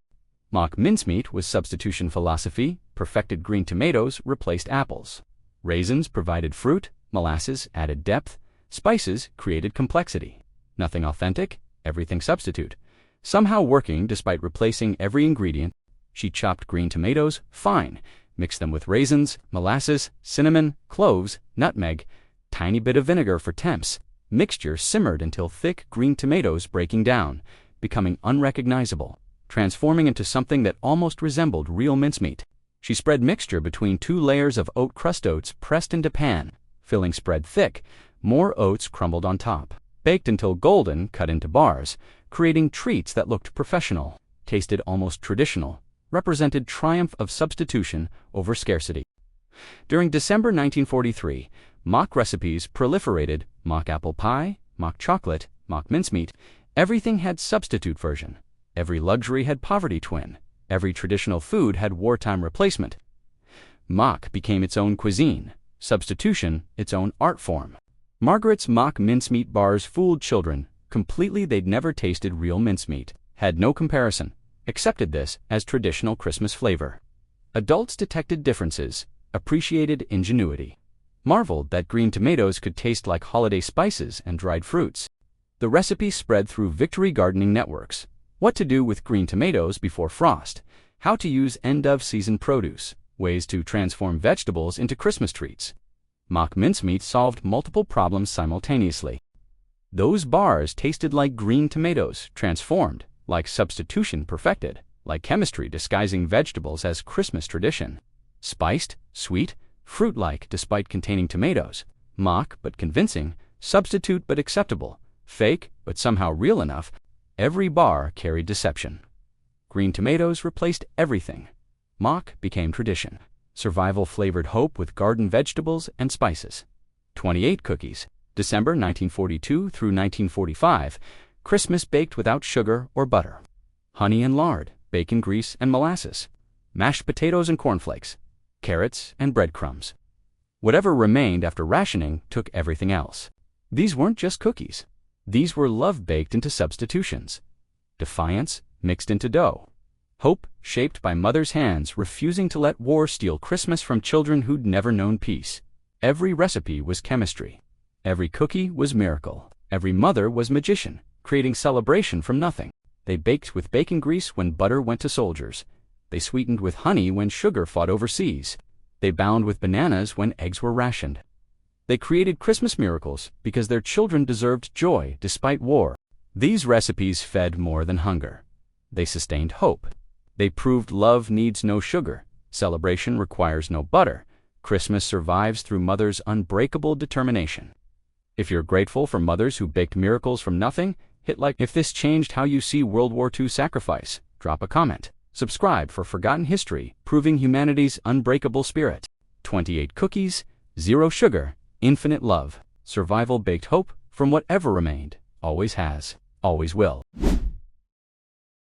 Mock mincemeat was substitution philosophy. Perfected green tomatoes replaced apples. Raisins provided fruit, molasses added depth, spices created complexity. Nothing authentic, everything substitute. Somehow working despite replacing every ingredient. She chopped green tomatoes fine, mixed them with raisins, molasses, cinnamon, cloves, nutmeg, tiny bit of vinegar for temps. Mixture simmered until thick green tomatoes breaking down, becoming unrecognizable, transforming into something that almost resembled real mincemeat. She spread mixture between 2 layers of oat crust, oats pressed into pan, filling spread thick, more oats crumbled on top. Baked until golden, cut into bars, creating treats that looked professional, tasted almost traditional, represented triumph of substitution over scarcity. During December 1943, mock recipes proliferated. Mock apple pie, mock chocolate, mock mincemeat. Everything had substitute version. Every luxury had poverty twin. Every traditional food had wartime replacement. Mock became its own cuisine, substitution its own art form. Margaret's mock mincemeat bars fooled children completely. They'd never tasted real mincemeat, had no comparison, accepted this as traditional Christmas flavor. Adults detected differences, appreciated ingenuity, marveled that green tomatoes could taste like holiday spices and dried fruits. The recipe spread through victory gardening networks. What to do with green tomatoes before frost, how to use end-of-season produce, ways to transform vegetables into Christmas treats. Mock mincemeat solved multiple problems simultaneously. Those bars tasted like green tomatoes transformed, like substitution perfected, like chemistry disguising vegetables as Christmas tradition. Spiced, sweet, fruit-like despite containing tomatoes. Mock but convincing, substitute but acceptable, fake but somehow real enough. Every bar carried deception. Green tomatoes replaced everything. Mock became tradition. Survival flavored hope with garden vegetables and spices. 28 cookies. December 1942 through 1945. Christmas baked without sugar or butter. Honey and lard, bacon grease and molasses. Mashed potatoes and cornflakes. Carrots and breadcrumbs. Whatever remained after rationing took everything else. These weren't just cookies. These were love baked into substitutions. Defiance mixed into dough. Hope shaped by mothers' hands refusing to let war steal Christmas from children who'd never known peace. Every recipe was chemistry. Every cookie was miracle. Every mother was magician, creating celebration from nothing. They baked with bacon grease when butter went to soldiers. They sweetened with honey when sugar fought overseas. They bound with bananas when eggs were rationed. They created Christmas miracles because their children deserved joy despite war. These recipes fed more than hunger. They sustained hope. They proved love needs no sugar, celebration requires no butter, Christmas survives through mothers' unbreakable determination. If you're grateful for mothers who baked miracles from nothing, hit like. If this changed how you see World War II sacrifice, drop a comment. Subscribe for Forgotten History, proving humanity's unbreakable spirit. 28 cookies, 0 sugar, infinite love. Survival baked hope from whatever remained. Always has, always will.